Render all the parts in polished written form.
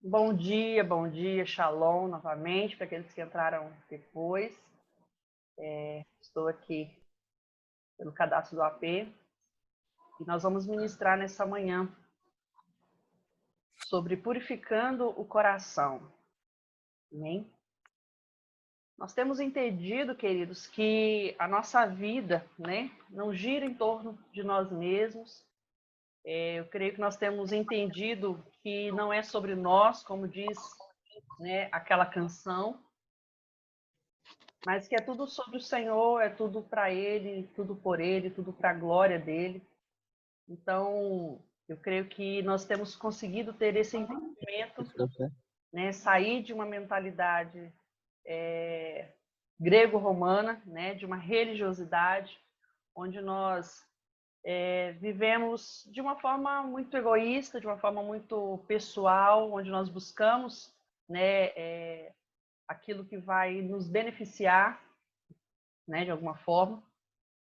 Bom dia, Shalom novamente, para aqueles que entraram depois. Estou aqui pelo cadastro do AP e nós vamos ministrar nessa manhã sobre purificando o coração. Amém? Nós temos entendido, queridos, que a nossa vida, não gira em torno de nós mesmos. Eu creio que nós temos entendido que não é sobre nós, como diz, aquela canção, mas que é tudo sobre o Senhor, é tudo para Ele, tudo por Ele, tudo para a glória dEle. Então, eu creio que nós temos conseguido ter esse entendimento, sair de uma mentalidade grego-romana, de uma religiosidade, onde nós vivemos de uma forma muito egoísta, de uma forma muito pessoal, onde nós buscamos aquilo que vai nos beneficiar, de alguma forma.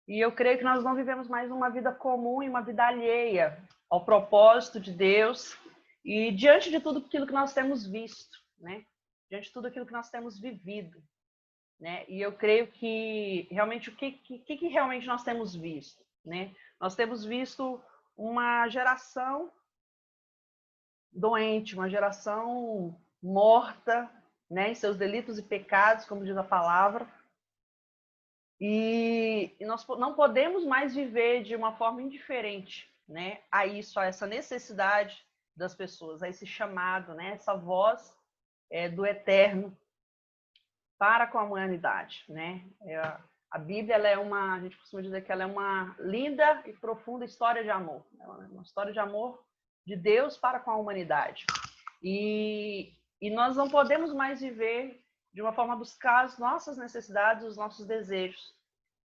E eu creio que nós não vivemos mais uma vida comum e uma vida alheia ao propósito de Deus e diante de tudo aquilo que nós temos visto, diante de tudo aquilo que nós temos vivido. E eu creio que realmente o que realmente nós temos visto? Nós temos visto uma geração doente, uma geração morta, em seus delitos e pecados, como diz a palavra. E nós não podemos mais viver de uma forma indiferente, a isso, a essa necessidade das pessoas, a esse chamado, essa voz do Eterno para com a humanidade, A Bíblia, a gente costuma dizer que ela é uma linda e profunda história de amor, uma história de amor de Deus para com a humanidade. E nós não podemos mais viver de uma forma a buscar as nossas necessidades, os nossos desejos.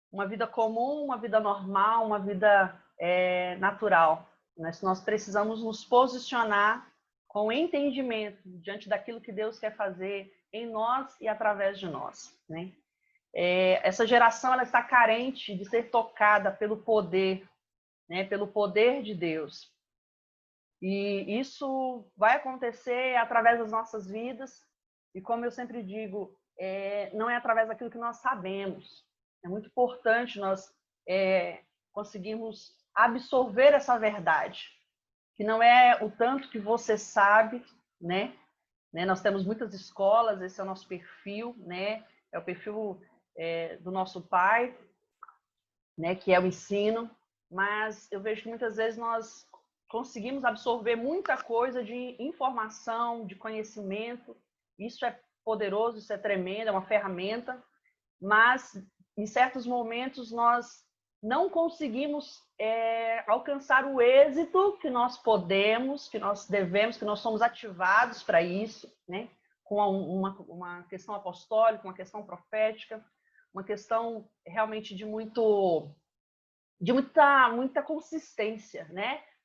Uma vida comum, uma vida normal, uma vida natural. Nós precisamos nos posicionar com entendimento diante daquilo que Deus quer fazer em nós e através de nós. Essa geração ela está carente de ser tocada pelo poder, pelo poder de Deus. E isso vai acontecer através das nossas vidas. E como eu sempre digo, não é através daquilo que nós sabemos. É muito importante nós conseguirmos absorver essa verdade, que não é o tanto que você sabe, Nós temos muitas escolas, esse é o nosso perfil, É o perfil do nosso pai, que é o ensino. Mas eu vejo que muitas vezes nós conseguimos absorver muita coisa de informação, de conhecimento. Isso é poderoso, isso é tremendo, é uma ferramenta. Mas, em certos momentos, nós não conseguimos alcançar o êxito que nós podemos, que nós devemos, que nós somos ativados para isso, com uma questão apostólica, uma questão profética, uma questão realmente de muita consistência,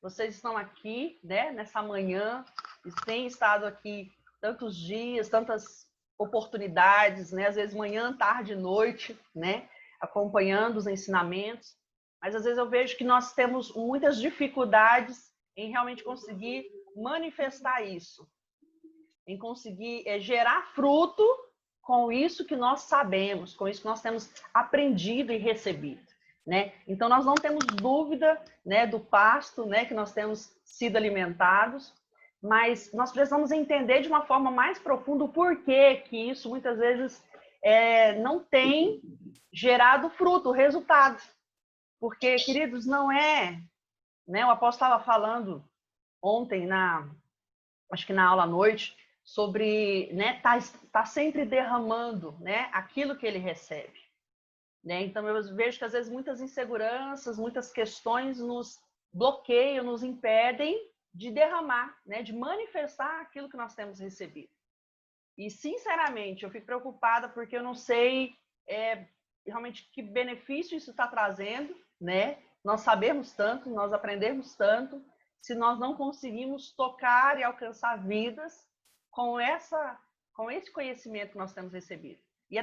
Vocês estão aqui, nessa manhã, e têm estado aqui tantos dias, tantas oportunidades, às vezes manhã, tarde, noite, acompanhando os ensinamentos. Mas às vezes eu vejo que nós temos muitas dificuldades em realmente conseguir manifestar isso, em conseguir gerar fruto com isso que nós sabemos, com isso que nós temos aprendido e recebido. Então, nós não temos dúvida do pasto que nós temos sido alimentados, mas nós precisamos entender de uma forma mais profunda o porquê que isso muitas vezes não tem gerado fruto, resultado. Porque, queridos, não é... O apóstolo estava falando ontem, acho que na aula à noite, sobre tá sempre derramando aquilo que ele recebe. Então, eu vejo que, às vezes, muitas inseguranças, muitas questões nos bloqueiam, nos impedem de derramar, de manifestar aquilo que nós temos recebido. E, sinceramente, eu fico preocupada porque eu não sei realmente que benefício isso está trazendo, Nós sabemos tanto, nós aprendemos tanto, se nós não conseguimos tocar e alcançar vidas com esse conhecimento que nós temos recebido. E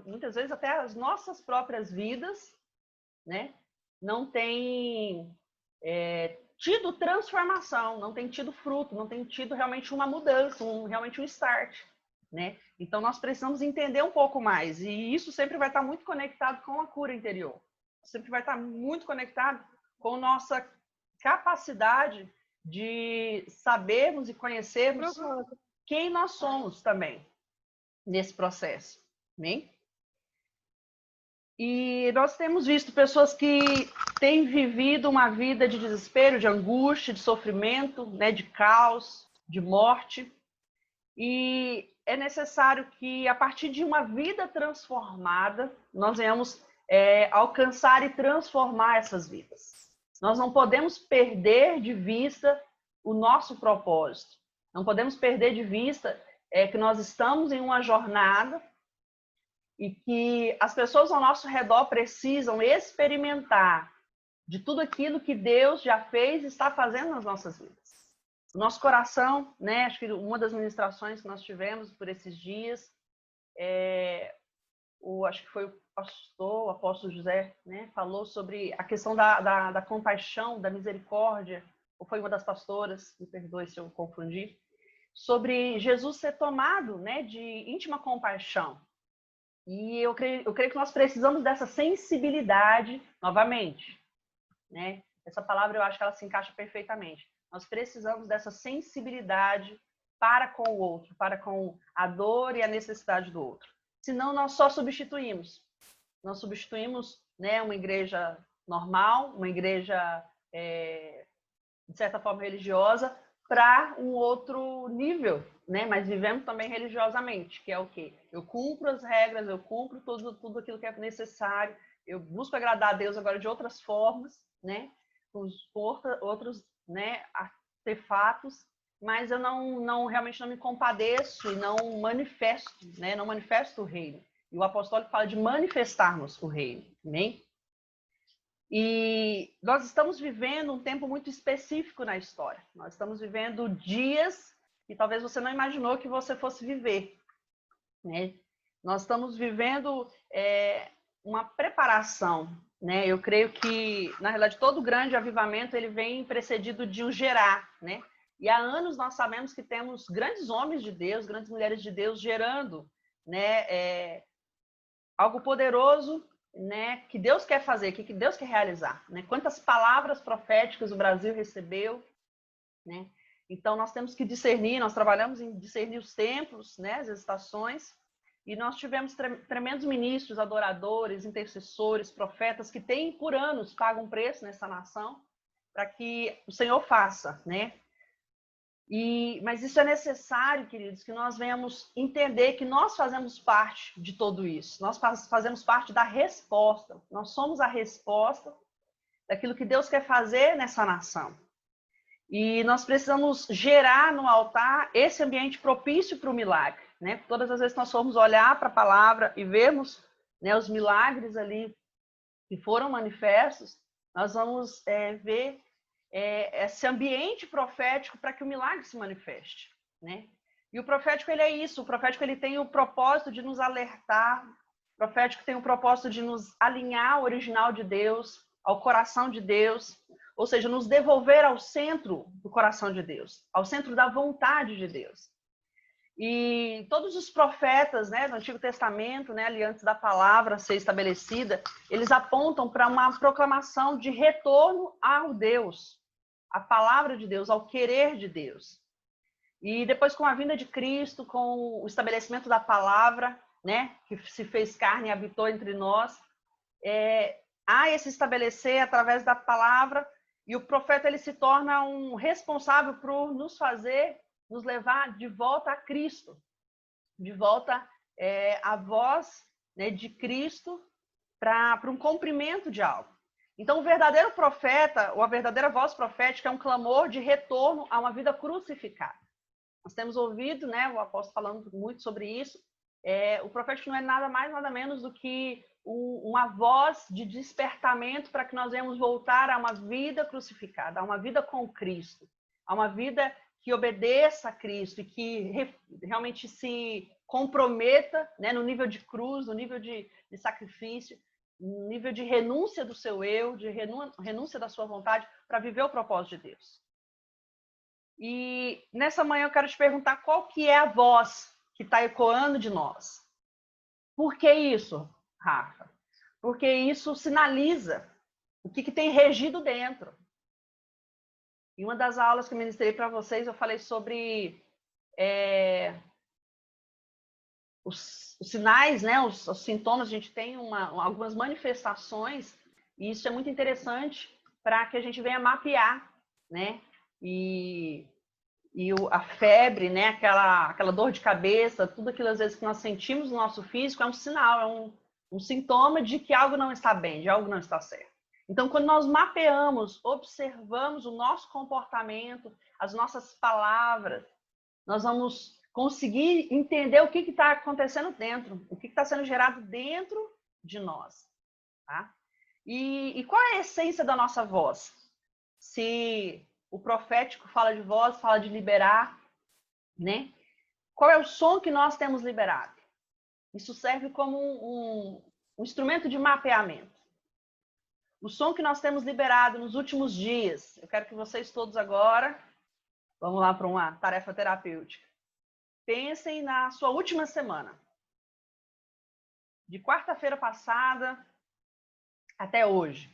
muitas vezes até as nossas próprias vidas, não têm tido transformação, não tem tido fruto, não tem tido realmente uma mudança, realmente um start, né? Então, nós precisamos entender um pouco mais, e isso sempre vai estar muito conectado com a cura interior, sempre vai estar muito conectado com nossa capacidade de sabermos e conhecermos quem nós somos também nesse processo, né? E nós temos visto pessoas que têm vivido uma vida de desespero, de angústia, de sofrimento, né, de caos, de morte. E é necessário que, a partir de uma vida transformada, nós venhamos alcançar e transformar essas vidas. Nós não podemos perder de vista o nosso propósito. Não podemos perder de vista que nós estamos em uma jornada e que as pessoas ao nosso redor precisam experimentar de tudo aquilo que Deus já fez e está fazendo nas nossas vidas. O nosso coração, né? Acho que uma das ministrações que nós tivemos por esses dias, acho que foi o apóstolo José, né? Falou sobre a questão da compaixão, da misericórdia, ou foi uma das pastoras, me perdoe se eu confundi, sobre Jesus ser tomado, né, de íntima compaixão. E eu creio que nós precisamos dessa sensibilidade novamente, né? Essa palavra eu acho que ela se encaixa perfeitamente. Nós precisamos dessa sensibilidade para com o outro, para com a dor e a necessidade do outro. Senão nós só substituímos. Nós substituímos, né, uma igreja normal, uma igreja, de certa forma, religiosa, para um outro nível, né? Mas vivemos também religiosamente, que é o quê? Eu cumpro as regras, eu cumpro tudo aquilo que é necessário, eu busco agradar a Deus agora de outras formas, né? Com outros, né, artefatos, mas eu realmente não me compadeço e não manifesto, né? Não manifesto o reino. E o apostólico fala de manifestarmos o reino, né? E nós estamos vivendo um tempo muito específico na história. Nós estamos vivendo dias que talvez você não imaginou que você fosse viver, né? Nós estamos vivendo uma preparação, né? Eu creio que, na realidade, todo grande avivamento ele vem precedido de um gerar, né? E há anos nós sabemos que temos grandes homens de Deus, grandes mulheres de Deus gerando, né? Algo poderoso, né, que Deus quer fazer, que Deus quer realizar, né? Quantas palavras proféticas o Brasil recebeu, né? Então nós temos que discernir, nós trabalhamos em discernir os tempos, né, as estações, e nós tivemos tremendos ministros, adoradores, intercessores, profetas que têm por anos pago um preço nessa nação para que o Senhor faça, né? Mas isso é necessário, queridos, que nós venhamos entender que nós fazemos parte de tudo isso. Nós fazemos parte da resposta. Nós somos a resposta daquilo que Deus quer fazer nessa nação. E nós precisamos gerar no altar esse ambiente propício para o milagre, né? Todas as vezes que nós formos olhar para a palavra e vermos, né, os milagres ali que foram manifestos, nós vamos ver esse ambiente profético para que o milagre se manifeste, né? E o profético ele é isso, o profético ele tem o propósito de nos alertar, o profético tem o propósito de nos alinhar ao original de Deus, ao coração de Deus, ou seja, nos devolver ao centro do coração de Deus, ao centro da vontade de Deus. E todos os profetas, né, do Antigo Testamento, né, ali antes da palavra ser estabelecida, eles apontam para uma proclamação de retorno ao Deus, à palavra de Deus, ao querer de Deus. E depois, com a vinda de Cristo, com o estabelecimento da palavra, né, que se fez carne e habitou entre nós, há esse estabelecer através da palavra, e o profeta ele se torna um responsável por nos levar de volta a Cristo, de volta à voz, né, de Cristo para um cumprimento de algo. Então, o verdadeiro profeta, ou a verdadeira voz profética é um clamor de retorno a uma vida crucificada. Nós temos ouvido, né, o apóstolo falando muito sobre isso. O profético não é nada mais, nada menos do que uma voz de despertamento para que nós venhamos voltar a uma vida crucificada, a uma vida com Cristo, a uma vida que obedeça a Cristo e que realmente se comprometa, né, no nível de cruz, no nível de sacrifício, um nível de renúncia do seu eu, de renúncia da sua vontade para viver o propósito de Deus. E nessa manhã eu quero te perguntar qual que é a voz que está ecoando de nós. Por que isso, Rafa? Porque isso sinaliza o que tem regido dentro. Em uma das aulas que eu ministrei para vocês, eu falei sobre os sinais, né, os sintomas. A gente tem algumas manifestações, e isso é muito interessante para que a gente venha mapear, né? E a febre, né, aquela dor de cabeça, tudo aquilo às vezes que nós sentimos no nosso físico é um sinal, é um sintoma de que algo não está bem, de algo não está certo. Então, quando nós mapeamos, observamos o nosso comportamento, as nossas palavras, nós vamos conseguir entender o que está acontecendo dentro, o que está sendo gerado dentro de nós. Tá? E qual é a essência da nossa voz? Se o profético fala de voz, fala de liberar, né? Qual é o som que nós temos liberado? Isso serve como um instrumento de mapeamento. O som que nós temos liberado nos últimos dias. Eu quero que vocês todos agora, vamos lá para uma tarefa terapêutica. Pensem na sua última semana. De quarta-feira passada até hoje.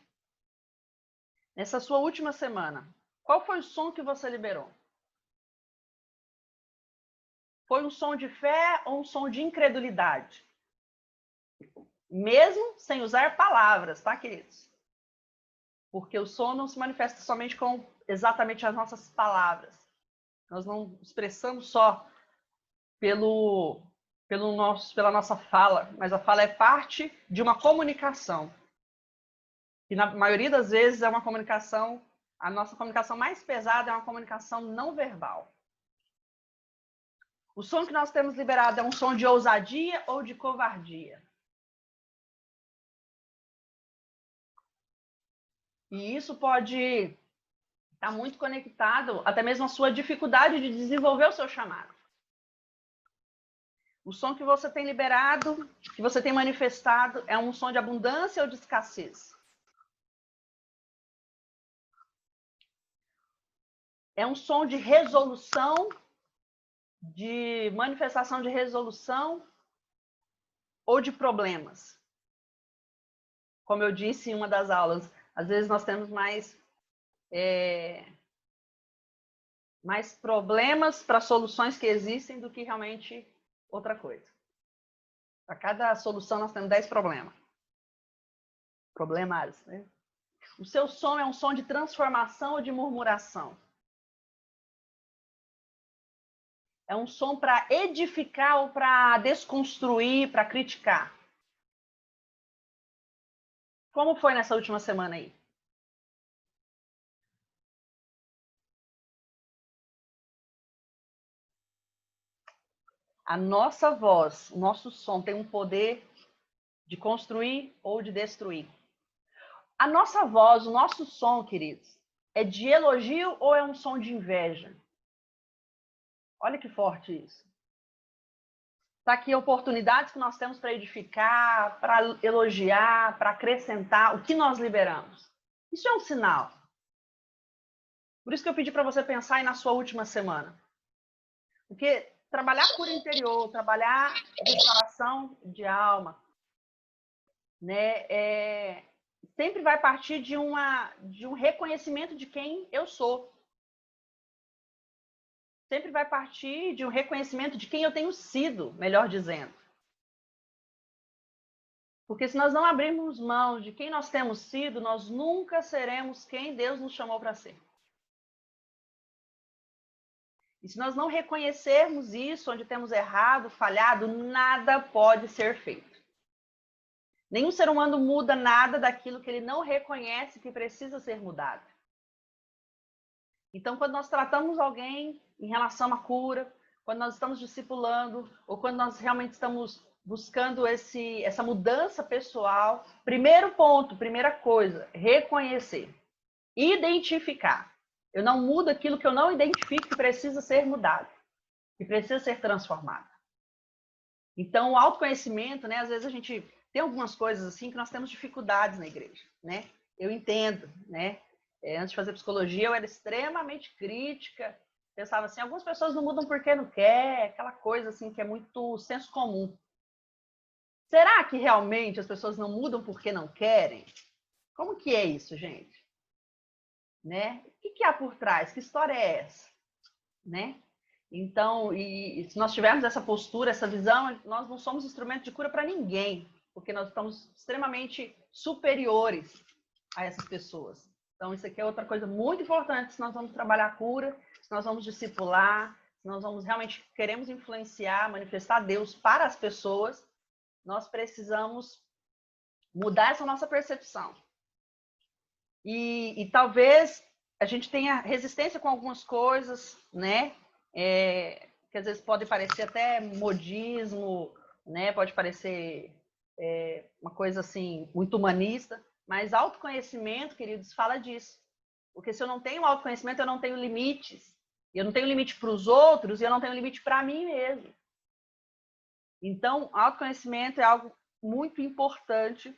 Nessa sua última semana, qual foi o som que você liberou? Foi um som de fé ou um som de incredulidade? Mesmo sem usar palavras, tá, queridos? Porque o som não se manifesta somente com exatamente as nossas palavras. Nós não expressamos só pela nossa fala, mas a fala é parte de uma comunicação. E na maioria das vezes é uma comunicação, a nossa comunicação mais pesada é uma comunicação não verbal. O som que nós temos liberado é um som de ousadia ou de covardia? E isso pode estar muito conectado até mesmo à sua dificuldade de desenvolver o seu chamado. O som que você tem liberado, que você tem manifestado, é um som de abundância ou de escassez? É um som de resolução, de manifestação de resolução ou de problemas? Como eu disse em uma das aulas, às vezes nós temos mais problemas para soluções que existem do que realmente outra coisa. Para cada solução nós temos 10 problemas. Problemas, né? O seu som é um som de transformação ou de murmuração? É um som para edificar ou para desconstruir, para criticar? Como foi nessa última semana aí? A nossa voz, o nosso som tem um poder de construir ou de destruir. A nossa voz, o nosso som, queridos, é de elogio ou é um som de inveja? Olha que forte isso. Está aqui oportunidades que nós temos para edificar, para elogiar, para acrescentar o que nós liberamos. Isso é um sinal. Por isso que eu pedi para você pensar aí na sua última semana. Porque trabalhar cura interior, trabalhar restauração de alma, né, sempre vai partir de um reconhecimento de quem eu sou. Sempre vai partir de um reconhecimento de quem eu tenho sido, melhor dizendo. Porque se nós não abrirmos mão de quem nós temos sido, nós nunca seremos quem Deus nos chamou para ser. E se nós não reconhecermos isso, onde temos errado, falhado, nada pode ser feito. Nenhum ser humano muda nada daquilo que ele não reconhece que precisa ser mudado. Então, quando nós tratamos alguém em relação à cura, quando nós estamos discipulando, ou quando nós realmente estamos buscando essa mudança pessoal, primeiro ponto, primeira coisa, reconhecer, identificar. Eu não mudo aquilo que eu não identifico que precisa ser mudado, que precisa ser transformado. Então, o autoconhecimento, né? Às vezes a gente tem algumas coisas assim que nós temos dificuldades na igreja, né? Eu entendo, né? Antes de fazer psicologia, eu era extremamente crítica. Pensava assim, algumas pessoas não mudam porque não quer, aquela coisa assim que é muito senso comum. Será que realmente as pessoas não mudam porque não querem? Como que é isso, gente? Né? O que há por trás? Que história é essa? Né? Então, e se nós tivermos essa postura, essa visão, nós não somos instrumento de cura para ninguém, porque nós estamos extremamente superiores a essas pessoas. Então, isso aqui é outra coisa muito importante se nós vamos trabalhar a cura, se nós vamos discipular, se nós vamos realmente queremos influenciar, manifestar Deus para as pessoas, nós precisamos mudar essa nossa percepção. E talvez a gente tenha resistência com algumas coisas, né? Que às vezes pode parecer até modismo, né? Pode parecer uma coisa assim muito humanista, mas autoconhecimento, queridos, fala disso. Porque se eu não tenho autoconhecimento, eu não tenho limites. Eu não tenho limite para os outros e eu não tenho limite para mim mesmo. Então, autoconhecimento é algo muito importante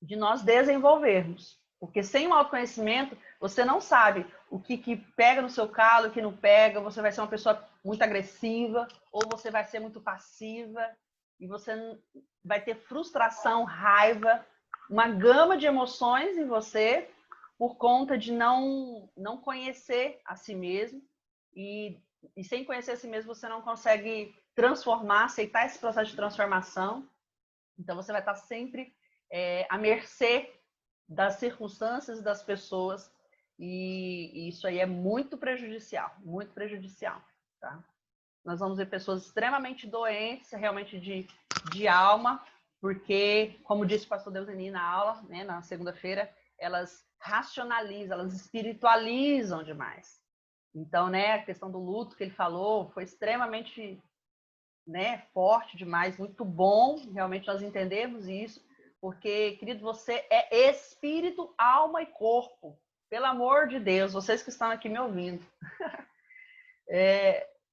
de nós desenvolvermos. Porque sem o autoconhecimento, você não sabe o que pega no seu calo, o que não pega, você vai ser uma pessoa muito agressiva, ou você vai ser muito passiva, e você vai ter frustração, raiva, uma gama de emoções em você, por conta de não conhecer a si mesmo, e sem conhecer a si mesmo, você não consegue transformar, aceitar esse processo de transformação. Então, você vai estar sempre à mercê das circunstâncias das pessoas, e isso aí é muito prejudicial, tá? Nós vamos ver pessoas extremamente doentes, realmente de alma, porque, como disse o pastor Deuseni na aula, né, na segunda-feira, elas racionalizam, elas espiritualizam demais. Então, né, a questão do luto que ele falou foi extremamente, né, forte demais, muito bom, realmente nós entendemos isso, porque, querido, você é espírito, alma e corpo. Pelo amor de Deus, vocês que estão aqui me ouvindo.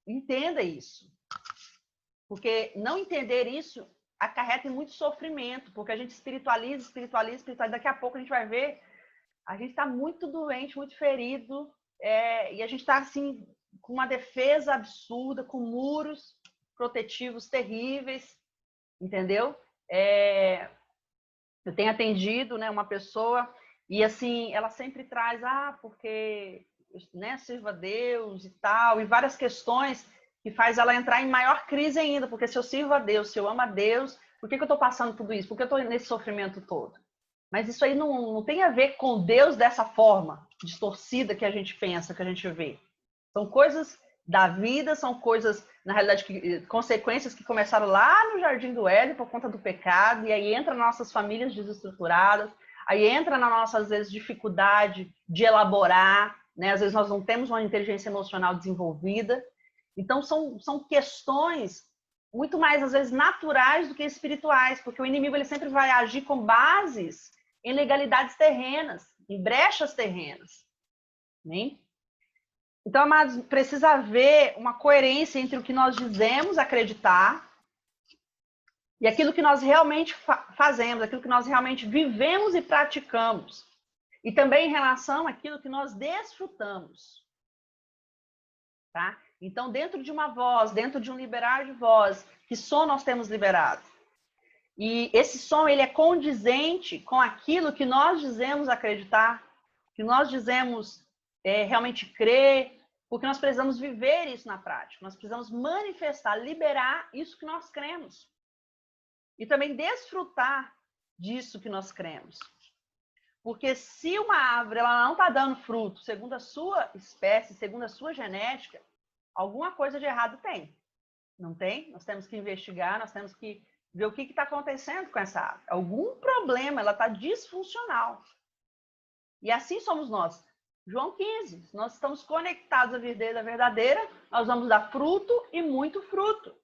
Entenda isso. Porque não entender isso acarreta em muito sofrimento, porque a gente espiritualiza. Daqui a pouco a gente vai ver, a gente está muito doente, muito ferido, e a gente está assim, com uma defesa absurda, com muros protetivos terríveis, entendeu? Eu tenho atendido, né, uma pessoa e assim ela sempre traz, porque, né, sirva a Deus e tal, e várias questões que faz ela entrar em maior crise ainda, porque se eu sirvo a Deus, se eu amo a Deus, por que eu estou passando tudo isso? Por que eu estou nesse sofrimento todo? Mas isso aí não tem a ver com Deus dessa forma distorcida que a gente pensa, que a gente vê. São coisas da vida, são coisas, na realidade, consequências que começaram lá no Jardim do Éden por conta do pecado, e aí entra nas nossas famílias desestruturadas, aí entra na nossa, às vezes, dificuldade de elaborar, né? Às vezes nós não temos uma inteligência emocional desenvolvida. Então, são questões muito mais, às vezes, naturais do que espirituais, porque o inimigo ele sempre vai agir com bases em legalidades terrenas, em brechas terrenas, né? Então, amados, precisa haver uma coerência entre o que nós dizemos acreditar e aquilo que nós realmente fazemos, aquilo que nós realmente vivemos e praticamos. E também em relação àquilo que nós desfrutamos. Tá? Então, dentro de uma voz, dentro de um liberar de voz, que som nós temos liberado? E esse som, ele é condizente com aquilo que nós dizemos acreditar, que nós dizemos realmente crer, porque nós precisamos viver isso na prática, nós precisamos manifestar, liberar isso que nós cremos. E também desfrutar disso que nós cremos. Porque se uma árvore ela não está dando fruto segundo a sua espécie, segundo a sua genética, alguma coisa de errado tem. Não tem? Nós temos que investigar, nós temos que ver o que está acontecendo com essa árvore. Algum problema, ela está disfuncional. E assim somos nós. João 15, nós estamos conectados à videira verdadeira, nós vamos dar fruto e muito fruto.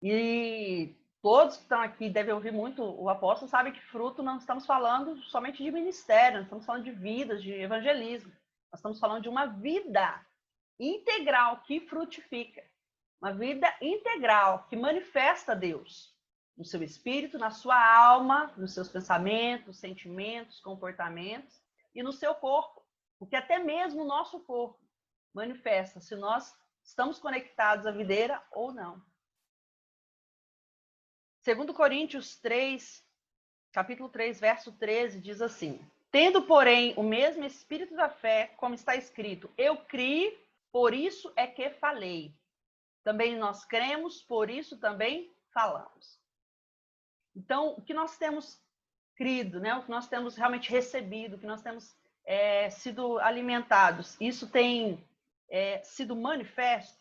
E todos que estão aqui devem ouvir muito o apóstolo, sabem que fruto não estamos falando somente de ministério, não estamos falando de vidas, de evangelismo. Nós estamos falando de uma vida integral que frutifica. Uma vida integral que manifesta Deus. no seu espírito, na sua alma, nos seus pensamentos, sentimentos, comportamentos e no seu corpo. Porque até mesmo o nosso corpo manifesta se nós estamos conectados à videira ou não. 2 Coríntios 3, capítulo 3, verso 13, diz assim: tendo, porém, o mesmo espírito da fé, como está escrito, eu criei, por isso é que falei. Também nós cremos, por isso também falamos. Então, o que nós temos crido, né? O que nós temos realmente recebido, o que nós temos sido alimentados, isso tem sido manifesto.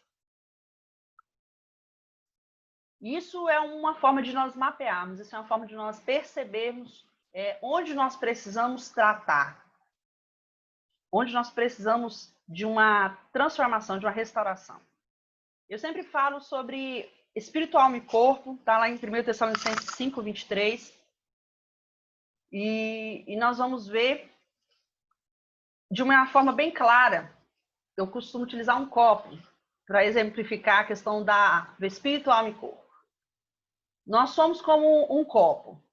Isso é uma forma de nós mapearmos, isso é uma forma de nós percebermos onde nós precisamos tratar, onde nós precisamos de uma transformação, de uma restauração. Eu sempre falo sobre espírito, alma e corpo, está lá em 1 Tessalonicenses 5, 23. E nós vamos ver de uma forma bem clara. Eu costumo utilizar um copo para exemplificar a questão do espírito, alma e corpo. Nós somos como um copo.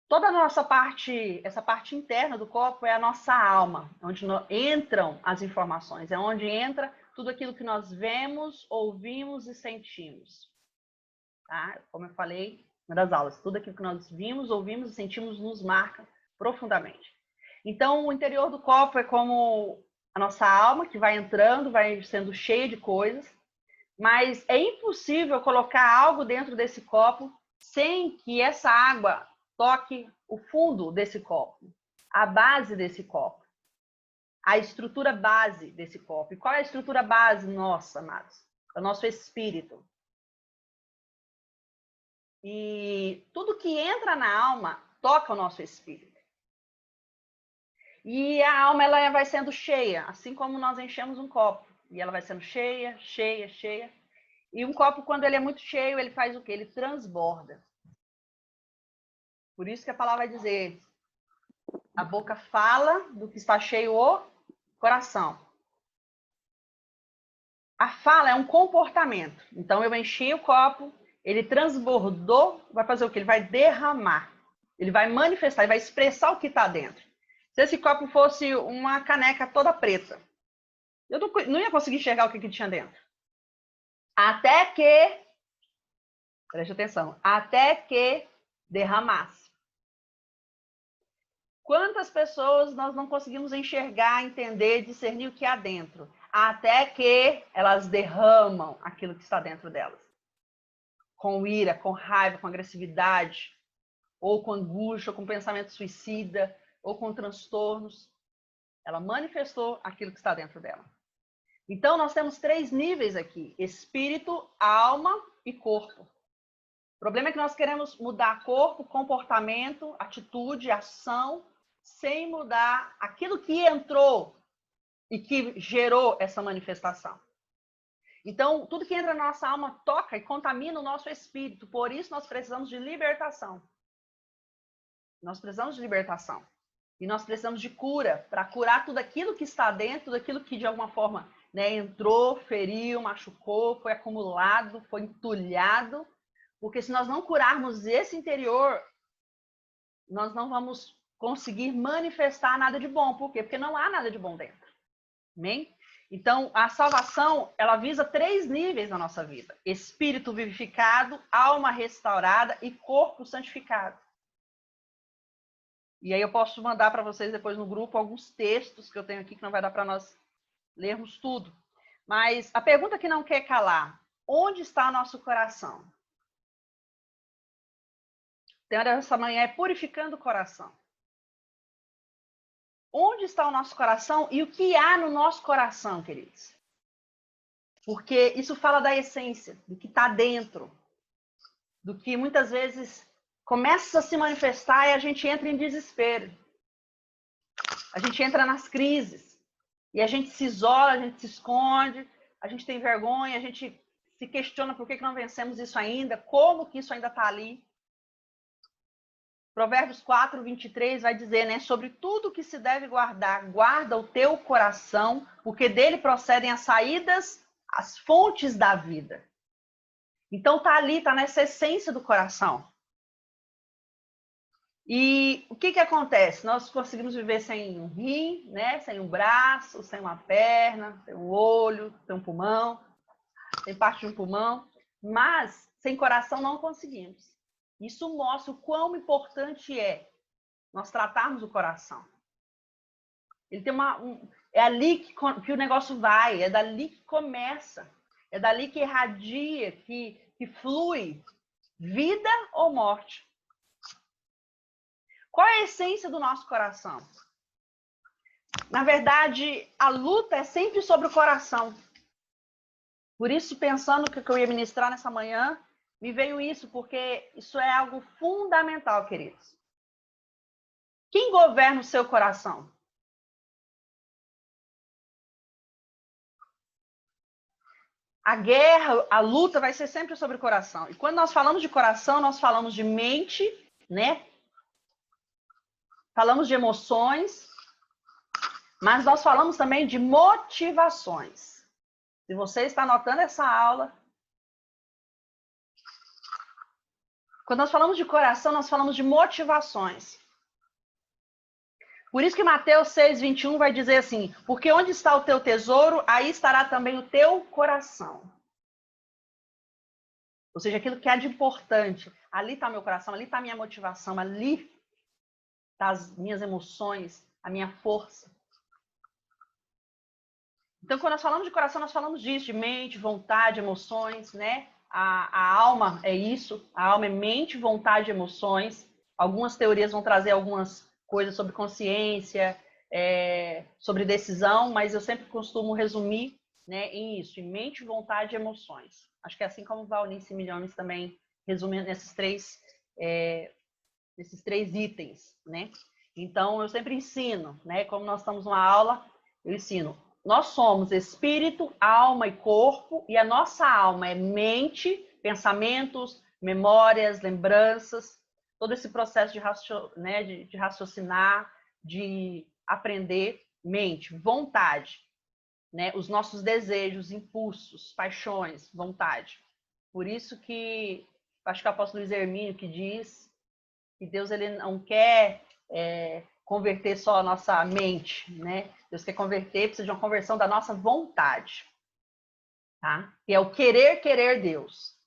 Toda a nossa parte, essa parte interna do copo é a nossa alma, onde entram as informações, é onde entra tudo aquilo que nós vemos, ouvimos e sentimos. Tá? Como eu falei uma das aulas, tudo aquilo que nós vimos, ouvimos e sentimos nos marca profundamente. Então, o interior do copo é como a nossa alma, que vai entrando, vai sendo cheia de coisas, mas é impossível colocar algo dentro desse copo sem que essa água toque o fundo desse copo, a base desse copo, a estrutura base desse copo. E qual é a estrutura base nossa, amados? É o nosso espírito. E tudo que entra na alma toca o nosso espírito. E a alma ela vai sendo cheia, assim como nós enchemos um copo. E ela vai sendo cheia, cheia, cheia. E um copo, quando ele é muito cheio, ele faz o quê? Ele transborda. Por isso que a palavra vai dizer, a boca fala do que está cheio o coração. A fala é um comportamento. Então, eu enchi o copo, ele transbordou, vai fazer o quê? Ele vai derramar. Ele vai manifestar, ele vai expressar o que está dentro. Se esse copo fosse uma caneca toda preta, eu não ia conseguir enxergar o que tinha dentro. Até que, preste atenção, até que derramasse. Quantas pessoas nós não conseguimos enxergar, entender, discernir o que há dentro? Até que elas derramam aquilo que está dentro delas. Com ira, com raiva, com agressividade, ou com angústia, ou com pensamento suicida, ou com transtornos. Ela manifestou aquilo que está dentro dela. Então, nós temos 3 níveis aqui: espírito, alma e corpo. O problema é que nós queremos mudar corpo, comportamento, atitude, ação, sem mudar aquilo que entrou e que gerou essa manifestação. Então, tudo que entra na nossa alma toca e contamina o nosso espírito. Por isso, nós precisamos de libertação. Nós precisamos de libertação. E nós precisamos de cura, para curar tudo aquilo que está dentro, tudo aquilo que de alguma forma entrou, feriu, machucou, foi acumulado, foi entulhado. Porque se nós não curarmos esse interior, nós não vamos conseguir manifestar nada de bom. Por quê? Porque não há nada de bom dentro. Amém? Então, a salvação, ela visa 3 níveis na nossa vida: espírito vivificado, alma restaurada e corpo santificado. E aí eu posso mandar para vocês depois no grupo alguns textos que eu tenho aqui, que não vai dar para nós lermos tudo. Mas a pergunta que não quer calar: onde está o nosso coração? O tema dessa manhã é purificando o coração. Onde está o nosso coração e o que há no nosso coração, queridos? Porque isso fala da essência, do que está dentro, do que muitas vezes começa a se manifestar e a gente entra em desespero. A gente entra nas crises e a gente se isola, a gente se esconde, a gente tem vergonha, a gente se questiona por que não vencemos isso ainda, como que isso ainda está ali. Provérbios 4, 23 vai dizer, né? Sobre tudo que se deve guardar, guarda o teu coração, porque dele procedem as saídas, as fontes da vida. Então tá ali, tá nessa essência do coração. E o que acontece? Nós conseguimos viver sem um rim, né? Sem um braço, sem uma perna, sem um olho, sem um pulmão, sem parte de um pulmão, mas sem coração não conseguimos. Isso mostra o quão importante é nós tratarmos o coração. Ele tem é ali que o negócio vai, é dali que começa, é dali que irradia, que flui vida ou morte. Qual é a essência do nosso coração? Na verdade, a luta é sempre sobre o coração. Por isso, pensando o que eu ia ministrar nessa manhã, me veio isso, porque isso é algo fundamental, queridos. Quem governa o seu coração? A guerra, a luta vai ser sempre sobre o coração. E quando nós falamos de coração, nós falamos de mente, né? Falamos de emoções, mas nós falamos também de motivações. Se você está anotando essa aula, quando nós falamos de coração, nós falamos de motivações. Por isso que Mateus 6:21 vai dizer assim: porque onde está o teu tesouro, aí estará também o teu coração. Ou seja, aquilo que é de importante. Ali está meu coração, ali está a minha motivação, ali estão as minhas emoções, a minha força. Então, quando nós falamos de coração, nós falamos disso, de mente, vontade, emoções, né? A alma é isso, a alma é mente, vontade e emoções. Algumas teorias vão trazer algumas coisas sobre consciência, sobre decisão, mas eu sempre costumo resumir, né, em isso, em mente, vontade e emoções. Acho que é assim como Valnice Milhomes também resume nesses três itens, né? Então, eu sempre ensino, né? Como nós estamos numa aula, eu ensino. Nós somos espírito, alma e corpo, e a nossa alma é mente, pensamentos, memórias, lembranças, todo esse processo de raciocinar, de aprender, mente, vontade, né? Os nossos desejos, impulsos, paixões, vontade. Por isso que, acho que é o apóstolo Luiz Hermínio que diz que Deus ele não quer converter só a nossa mente, né? Deus quer converter, precisa de uma conversão da nossa vontade, tá? Que é o querer Deus.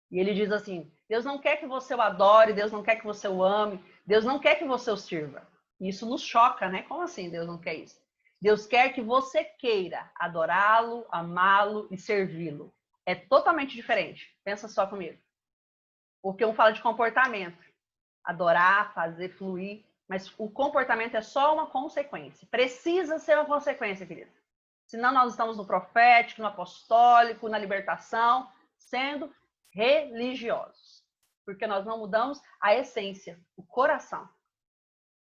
E ele diz assim: Deus não quer que você o adore, Deus não quer que você o ame, Deus não quer que você o sirva. E isso nos choca, né? Como assim Deus não quer isso? Deus quer que você queira adorá-lo, amá-lo e servi-lo. É totalmente diferente. Pensa só comigo. Porque um fala de comportamento. Adorar, fazer fluir, mas o comportamento é só uma consequência. Precisa ser uma consequência, querido. Senão nós estamos no profético, no apostólico, na libertação, sendo religiosos. Porque nós não mudamos a essência, o coração.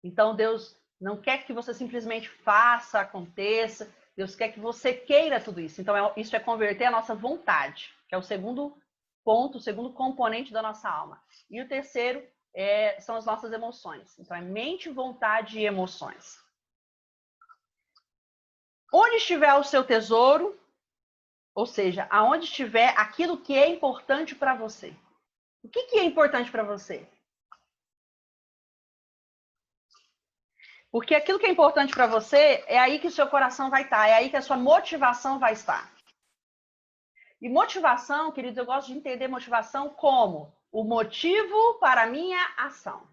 Então Deus não quer que você simplesmente faça, aconteça. Deus quer que você queira tudo isso. Então isso é converter a nossa vontade, que é o segundo ponto, o segundo componente da nossa alma. E o terceiro são as nossas emoções. Então, é mente, vontade e emoções. Onde estiver o seu tesouro, ou seja, aonde estiver aquilo que é importante para você. O que é importante para você? Porque aquilo que é importante para você é aí que o seu coração vai estar, é aí que a sua motivação vai estar. E motivação, queridos, eu gosto de entender motivação como o motivo para a minha ação.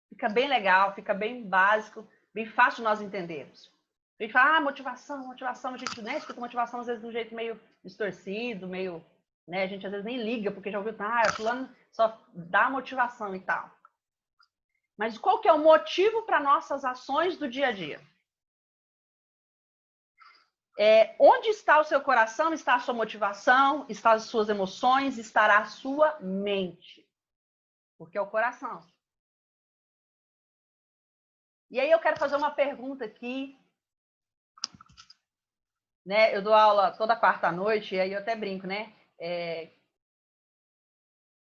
Fica bem legal, fica bem básico, bem fácil de nós entendermos. A gente fala, motivação, a gente né, escuta motivação às vezes de um jeito meio distorcido, meio, né, a gente às vezes nem liga, porque já ouviu, fulano só dá motivação e tal. Mas qual que é o motivo para nossas ações do dia a dia? Onde está o seu coração, está a sua motivação, está as suas emoções, estará a sua mente. Porque é o coração. E aí eu quero fazer uma pergunta aqui, né? Eu dou aula toda quarta à noite, e aí eu até brinco, né?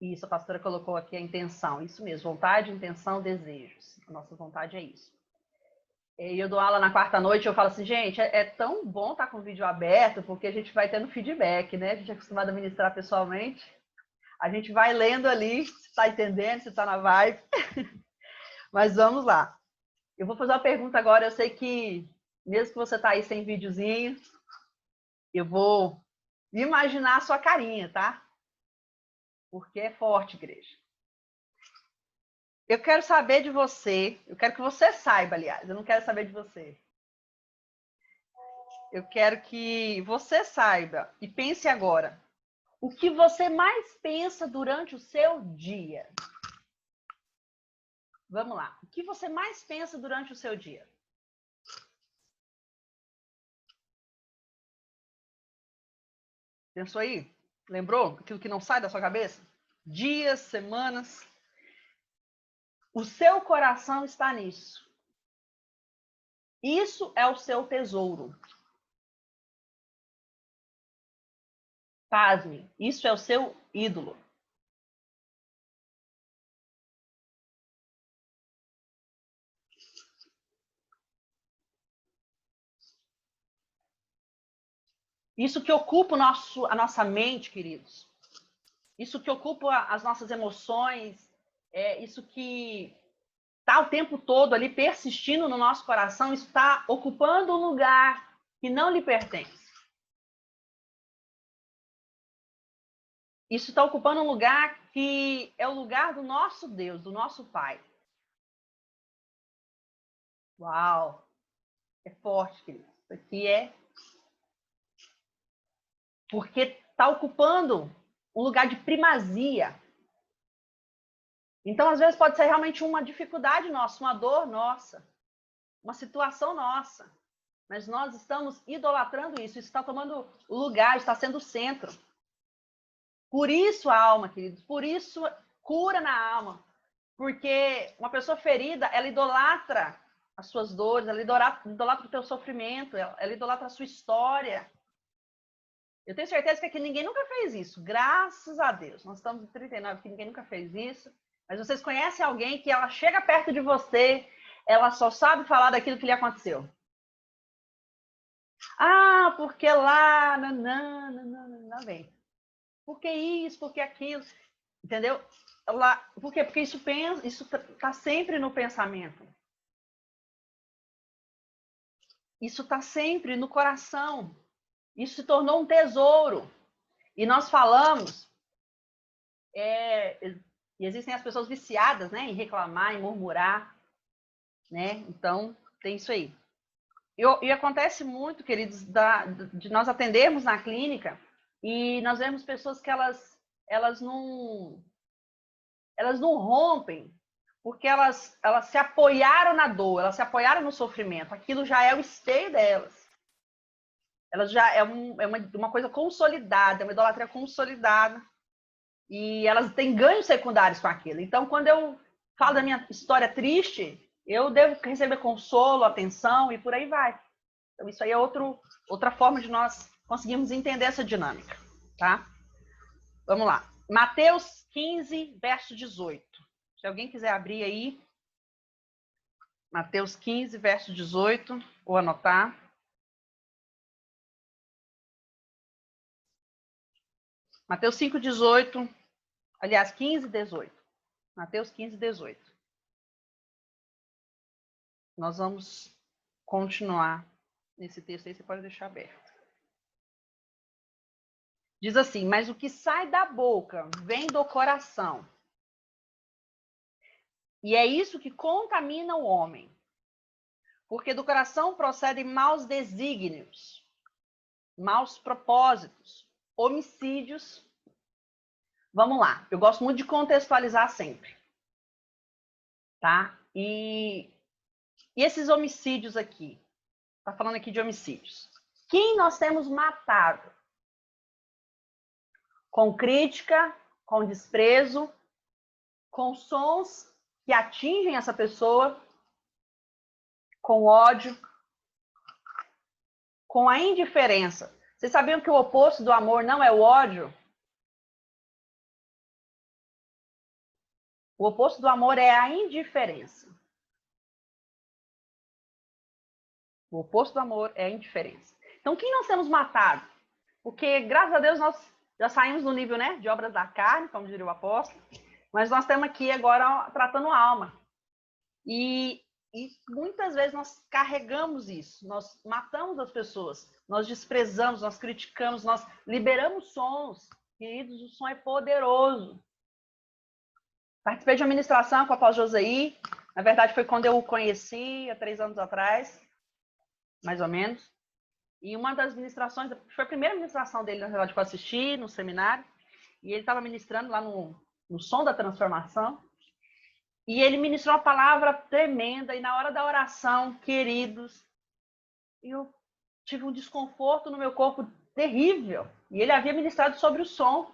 Isso, a pastora colocou aqui a intenção. Isso mesmo, vontade, intenção, desejos. A nossa vontade é isso. E eu dou aula na quarta noite, eu falo assim, gente, é tão bom estar com o vídeo aberto, porque a gente vai tendo feedback, né? A gente é acostumado a ministrar pessoalmente. A gente vai lendo ali, se está entendendo, se está na vibe. Mas vamos lá. Eu vou fazer uma pergunta agora. Eu sei que, mesmo que você está aí sem videozinho, eu vou imaginar a sua carinha, tá? Porque é forte, igreja. Eu quero saber de você, eu quero que você saiba, aliás, eu não quero saber de você. Eu quero que você saiba e pense agora. O que você mais pensa durante o seu dia? Vamos lá. O que você mais pensa durante o seu dia? Pensou aí? Lembrou aquilo que não sai da sua cabeça? Dias, semanas. O seu coração está nisso. Isso é o seu tesouro. Pasme, isso é o seu ídolo. Isso que ocupa a nossa mente, queridos. Isso que ocupa as nossas emoções. Isso que está o tempo todo ali persistindo no nosso coração, está ocupando um lugar que não lhe pertence. Isso está ocupando um lugar que é o lugar do nosso Deus, do nosso Pai. Uau! É forte, querido. Isso aqui é porque está ocupando um lugar de primazia. Então, às vezes, pode ser realmente uma dificuldade nossa, uma dor nossa, uma situação nossa. Mas nós estamos idolatrando isso. Isso está tomando lugar, está sendo o centro. Por isso a alma, queridos, por isso cura na alma. Porque uma pessoa ferida, ela idolatra as suas dores, ela idolatra o teu sofrimento, ela idolatra a sua história. Eu tenho certeza que aqui ninguém nunca fez isso, graças a Deus. Nós estamos em 39, que ninguém nunca fez isso. Mas vocês conhecem alguém que ela chega perto de você, ela só sabe falar daquilo que lhe aconteceu. Ah, porque lá, não vem. Por que isso, por que aquilo? Entendeu? Lá, por quê? Porque isso está sempre no pensamento. Isso está sempre no coração. Isso se tornou um tesouro. E nós falamos, e existem as pessoas viciadas, né, em reclamar, em murmurar, né? Então, tem isso aí. E acontece muito, queridos, de nós atendermos na clínica e nós vemos pessoas que elas não rompem porque elas se apoiaram na dor, elas se apoiaram no sofrimento. Aquilo já é o esteio delas. Elas já uma coisa consolidada, uma idolatria consolidada. E elas têm ganhos secundários com aquilo. Então, quando eu falo da minha história triste, eu devo receber consolo, atenção e por aí vai. Então, isso aí é outra forma de nós conseguirmos entender essa dinâmica, tá? Vamos lá. Mateus 15, verso 18. Se alguém quiser abrir aí, Mateus 15, verso 18, ou anotar. Mateus 5, 18, aliás, 15, 18. Mateus 15, 18. Nós vamos continuar nesse texto aí, você pode deixar aberto. Diz assim, mas o que sai da boca vem do coração. E é isso que contamina o homem. Porque do coração procedem maus desígnios, maus propósitos, homicídios. Vamos lá, eu gosto muito de contextualizar sempre. Tá? E esses homicídios aqui, tá falando aqui de homicídios. Quem nós temos matado? Com crítica, com desprezo, com sons que atingem essa pessoa, com ódio, com a indiferença. Vocês sabiam que o oposto do amor não é o ódio? O oposto do amor é a indiferença. O oposto do amor é a indiferença. Então, quem nós temos matado? Porque, graças a Deus, nós já saímos do nível, né, de obras da carne, como diria o apóstolo, mas nós estamos aqui agora tratando a alma. E muitas vezes nós carregamos isso, nós matamos as pessoas, nós desprezamos, nós criticamos, nós liberamos sons. Queridos, o som é poderoso. Participei de uma ministração com o apóstolo Josaí, na verdade foi quando eu o conheci, há 3 anos atrás, mais ou menos. E uma das ministrações, foi a primeira ministração dele, na verdade, que eu assisti no seminário, e ele estava ministrando lá no Som da Transformação, e ele ministrou uma palavra tremenda, e na hora da oração, queridos, eu tive um desconforto no meu corpo terrível, e ele havia ministrado sobre o som,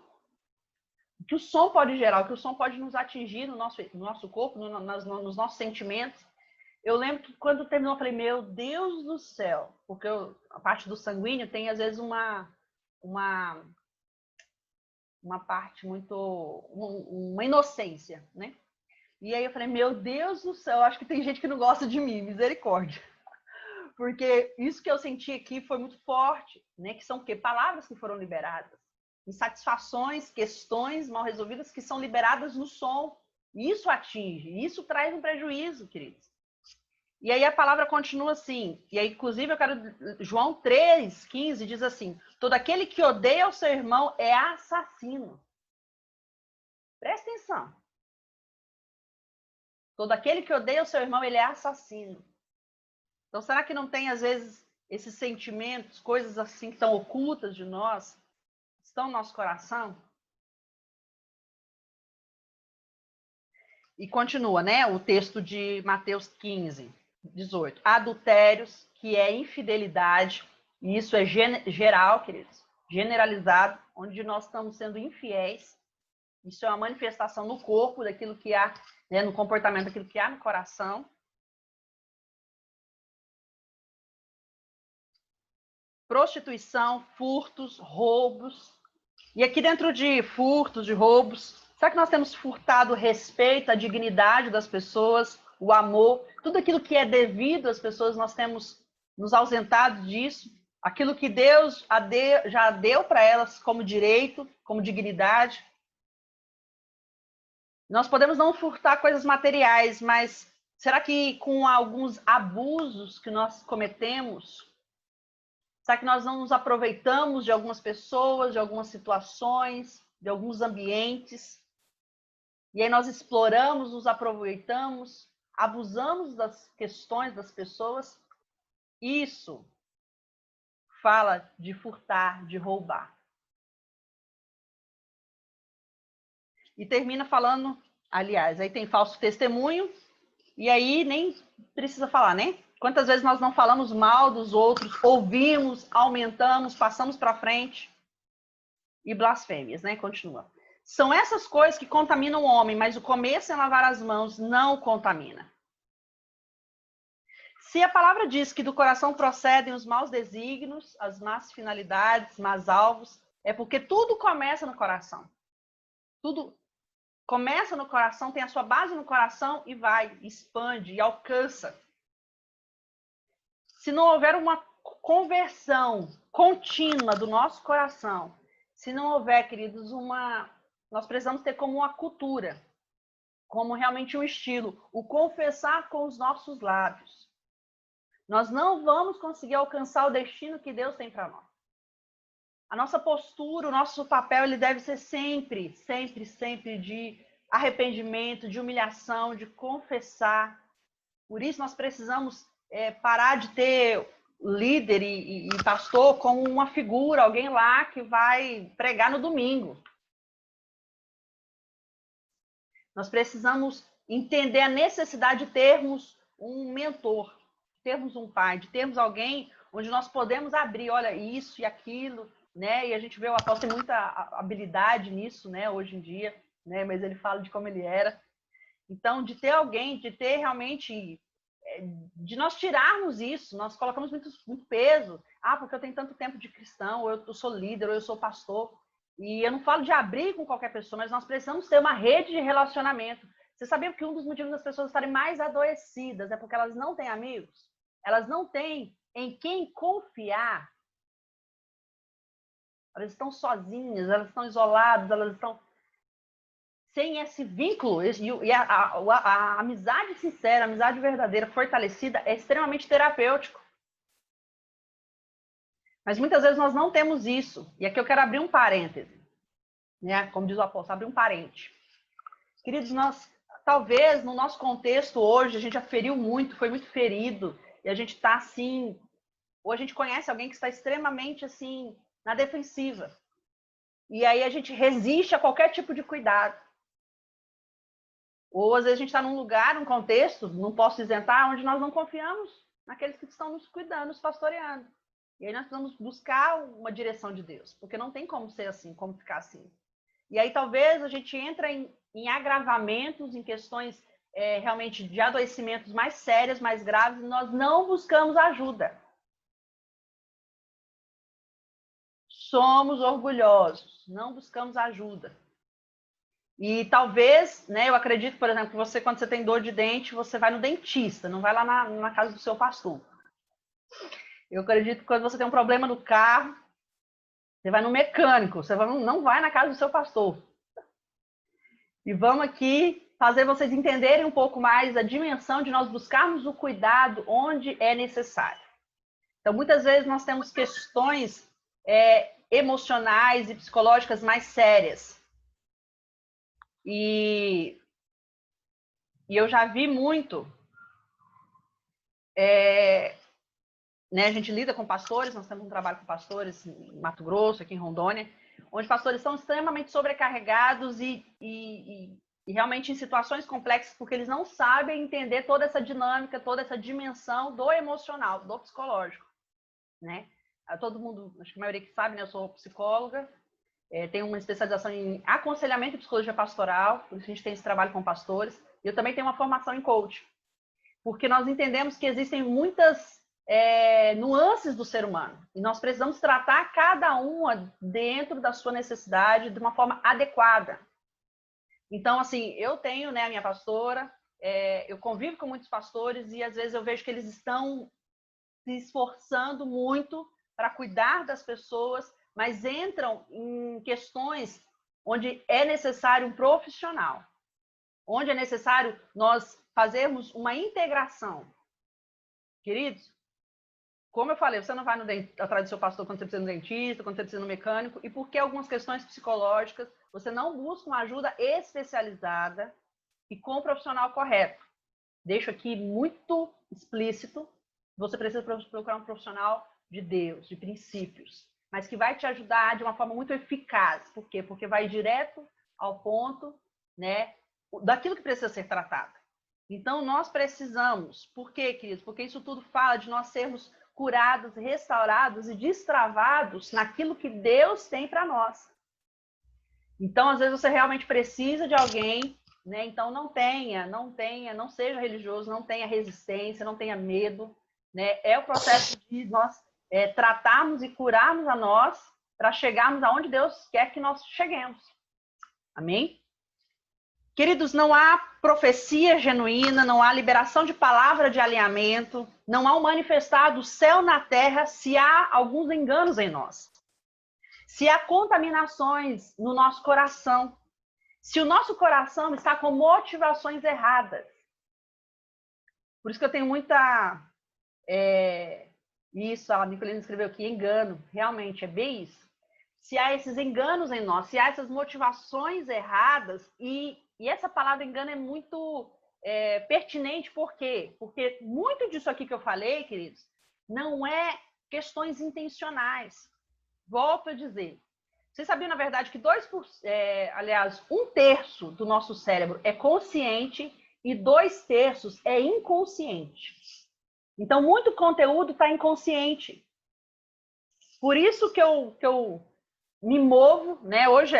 o que o som pode gerar, o que o som pode nos atingir no nosso corpo, nos nossos sentimentos. Eu lembro que quando terminou, eu falei, meu Deus do céu, porque a parte do sanguíneo tem, às vezes, uma parte muito, uma inocência, né? E aí eu falei, meu Deus do céu, acho que tem gente que não gosta de mim, misericórdia. Porque isso que eu senti aqui foi muito forte, né? Que são o quê? Palavras que foram liberadas, insatisfações, questões mal resolvidas que são liberadas no som. Isso atinge, isso traz um prejuízo, queridos. E aí a palavra continua assim, e aí inclusive eu quero, João 3,15 diz assim, todo aquele que odeia o seu irmão é assassino. Presta atenção. Todo aquele que odeia o seu irmão, ele é assassino. Então será que não tem às vezes esses sentimentos, coisas assim que estão ocultas de nós, estão no nosso coração? E continua, né, o texto de Mateus 15:18. Adultérios, que é infidelidade, e isso é geral, queridos, generalizado, onde nós estamos sendo infiéis. Isso é uma manifestação no corpo daquilo que há, né, no comportamento daquilo que há no coração. Prostituição, furtos, roubos. E aqui dentro de furtos, de roubos, será que nós temos furtado o respeito, a dignidade das pessoas, o amor, tudo aquilo que é devido às pessoas, nós temos nos ausentado disso? Aquilo que Deus já deu para elas como direito, como dignidade. Nós podemos não furtar coisas materiais, mas será que com alguns abusos que nós cometemos, será que nós não nos aproveitamos de algumas pessoas, de algumas situações, de alguns ambientes? E aí nós exploramos, nos aproveitamos, abusamos das questões das pessoas? Isso fala de furtar, de roubar. E termina falando, aliás, aí tem falso testemunho, e aí nem precisa falar, né? Quantas vezes nós não falamos mal dos outros, ouvimos, aumentamos, passamos para frente? E blasfêmias, né? Continua. São essas coisas que contaminam o homem, mas o começo em lavar as mãos não o contamina. Se a palavra diz que do coração procedem os maus desígnios, as más finalidades, más alvos, é porque tudo começa no coração. Tudo começa no coração, tem a sua base no coração e vai, expande e alcança. Se não houver uma conversão contínua do nosso coração, se não houver, queridos, nós precisamos ter como uma cultura, como realmente um estilo, o confessar com os nossos lábios. Nós não vamos conseguir alcançar o destino que Deus tem para nós. A nossa postura, o nosso papel, ele deve ser sempre, sempre, sempre de arrependimento, de humilhação, de confessar. Por isso nós precisamos parar de ter líder e pastor como uma figura, alguém lá que vai pregar no domingo. Nós precisamos entender a necessidade de termos um mentor, de termos um pai, de termos alguém onde nós podemos abrir, olha, isso e aquilo, né? E a gente vê o apóstolo tem muita habilidade nisso, né, hoje em dia, né? Mas ele fala de como ele era. Então, de ter alguém, de ter realmente, de nós tirarmos isso, nós colocamos muito peso. Ah, porque eu tenho tanto tempo de cristão, ou eu sou líder, ou eu sou pastor. E eu não falo de abrir com qualquer pessoa, mas nós precisamos ter uma rede de relacionamento. Você sabia que um dos motivos das pessoas estarem mais adoecidas é porque elas não têm amigos? elas não têm em quem confiar, elas estão sozinhas, elas estão isoladas, elas estão sem esse vínculo. E a amizade sincera, a amizade verdadeira, fortalecida, é extremamente terapêutico. Mas muitas vezes nós não temos isso. E aqui eu quero abrir um parêntese, né? Como diz o apóstolo, abrir um parente. Queridos, nós, talvez no nosso contexto hoje, a gente já feriu muito, foi muito ferido, e a gente está assim, ou a gente conhece alguém que está extremamente assim, na defensiva. E aí a gente resiste a qualquer tipo de cuidado. Ou às vezes a gente está num lugar, num contexto, não posso isentar, onde nós não confiamos naqueles que estão nos cuidando, nos pastoreando. E aí nós precisamos buscar uma direção de Deus, porque não tem como ser assim, como ficar assim. E aí talvez a gente entra em agravamentos, em questões realmente de adoecimentos mais sérias, mais graves, e nós não buscamos ajuda. Somos orgulhosos, não buscamos ajuda. E talvez, né, eu acredito, por exemplo, que você, quando você tem dor de dente, você vai no dentista, não vai lá na casa do seu pastor. Eu acredito que quando você tem um problema no carro, você vai no mecânico, você não vai na casa do seu pastor. E vamos aqui fazer vocês entenderem um pouco mais a dimensão de nós buscarmos o cuidado onde é necessário. Então, muitas vezes nós temos questões emocionais e psicológicas mais sérias. E eu já vi muito, né, a gente lida com pastores, nós temos um trabalho com pastores em Mato Grosso, aqui em Rondônia, onde pastores são extremamente sobrecarregados e realmente em situações complexas, porque eles não sabem entender toda essa dinâmica, toda essa dimensão do emocional, do psicológico, né? Todo mundo, acho que a maioria que sabe, né? Eu sou psicóloga, tenho uma especialização em aconselhamento e psicologia pastoral, por isso a gente tem esse trabalho com pastores, e eu também tenho uma formação em coaching, porque nós entendemos que existem muitas nuances do ser humano, e nós precisamos tratar cada uma dentro da sua necessidade de uma forma adequada. Então, assim, eu tenho, né, a minha pastora, eu convivo com muitos pastores e às vezes eu vejo que eles estão se esforçando muito para cuidar das pessoas, mas entram em questões onde é necessário um profissional, onde é necessário nós fazermos uma integração. Queridos, como eu falei, você não vai atrás do seu pastor quando você precisa de um dentista, quando você precisa de um mecânico, e porque algumas questões psicológicas, você não busca uma ajuda especializada e com o profissional correto. Deixo aqui muito explícito, você precisa procurar um profissional de Deus, de princípios, mas que vai te ajudar de uma forma muito eficaz. Por quê? Porque vai direto ao ponto, né, daquilo que precisa ser tratado. Então, nós precisamos. Por quê, queridos? Porque isso tudo fala de nós sermos curados, restaurados e destravados naquilo que Deus tem para nós. Então, às vezes, você realmente precisa de alguém, né? Então, não seja religioso, não tenha resistência, não tenha medo, né? É o processo de nós tratarmos e curarmos a nós para chegarmos aonde Deus quer que nós cheguemos. Amém? Queridos, não há profecia genuína, não há liberação de palavra de alinhamento, não há um manifestar do céu na terra se há alguns enganos em nós. Se há contaminações no nosso coração, se o nosso coração está com motivações erradas. Por isso que eu tenho muita... Isso, a Nicolina escreveu aqui, engano. Realmente, é bem isso. Se há esses enganos em nós, se há essas motivações erradas, e essa palavra engano é muito pertinente, por quê? Porque muito disso aqui que eu falei, queridos, não é questões intencionais. Volto a dizer. Vocês sabiam, na verdade, que 1/3 do nosso cérebro é consciente e 2/3 é inconsciente. Então, muito conteúdo está inconsciente. Por isso que eu me movo, né? Hoje,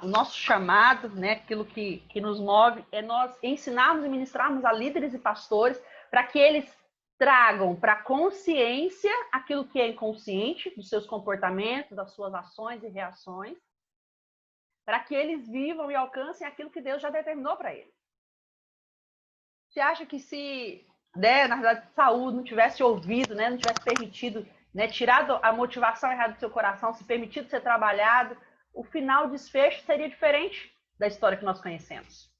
o nosso chamado, né? Aquilo que nos move é nós ensinarmos e ministrarmos a líderes e pastores para que eles tragam para a consciência aquilo que é inconsciente, dos seus comportamentos, das suas ações e reações, para que eles vivam e alcancem aquilo que Deus já determinou para eles. Você acha que se né, na verdade, saúde, não tivesse ouvido, né, não tivesse permitido, né, tirado a motivação errada do seu coração, se permitido ser trabalhado, o final, desfecho seria diferente da história que nós conhecemos.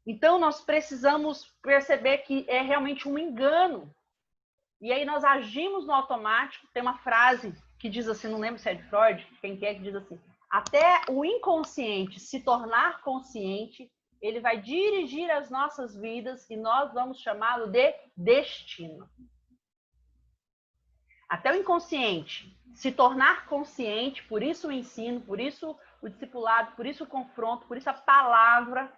Então, nós precisamos perceber que é realmente um engano. E aí nós agimos no automático. Tem uma frase que diz assim, não lembro se é de Freud, quem quer, que diz assim: até o inconsciente se tornar consciente, ele vai dirigir as nossas vidas e nós vamos chamá-lo de destino. Até o inconsciente se tornar consciente, por isso o ensino, por isso o discipulado, por isso o confronto, por isso a palavra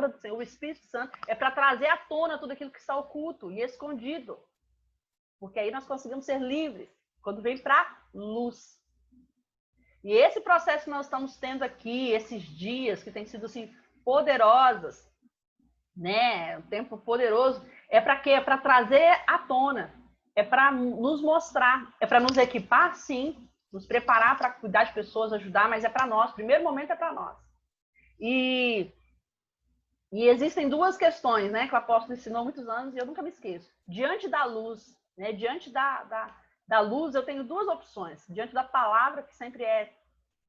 do Senhor, o Espírito Santo, é para trazer à tona tudo aquilo que está oculto e escondido. Porque aí nós conseguimos ser livres, quando vem para a luz. E esse processo que nós estamos tendo aqui, esses dias que têm sido assim poderosas, né? Um tempo poderoso, é para quê? É para trazer à tona, é para nos mostrar, é para nos equipar, sim, nos preparar para cuidar de pessoas, ajudar, mas é para nós. O primeiro momento é para nós. E existem duas questões, né, que o apóstolo ensinou há muitos anos e eu nunca me esqueço. Diante da luz, né, diante da luz, eu tenho duas opções. Diante da palavra, que sempre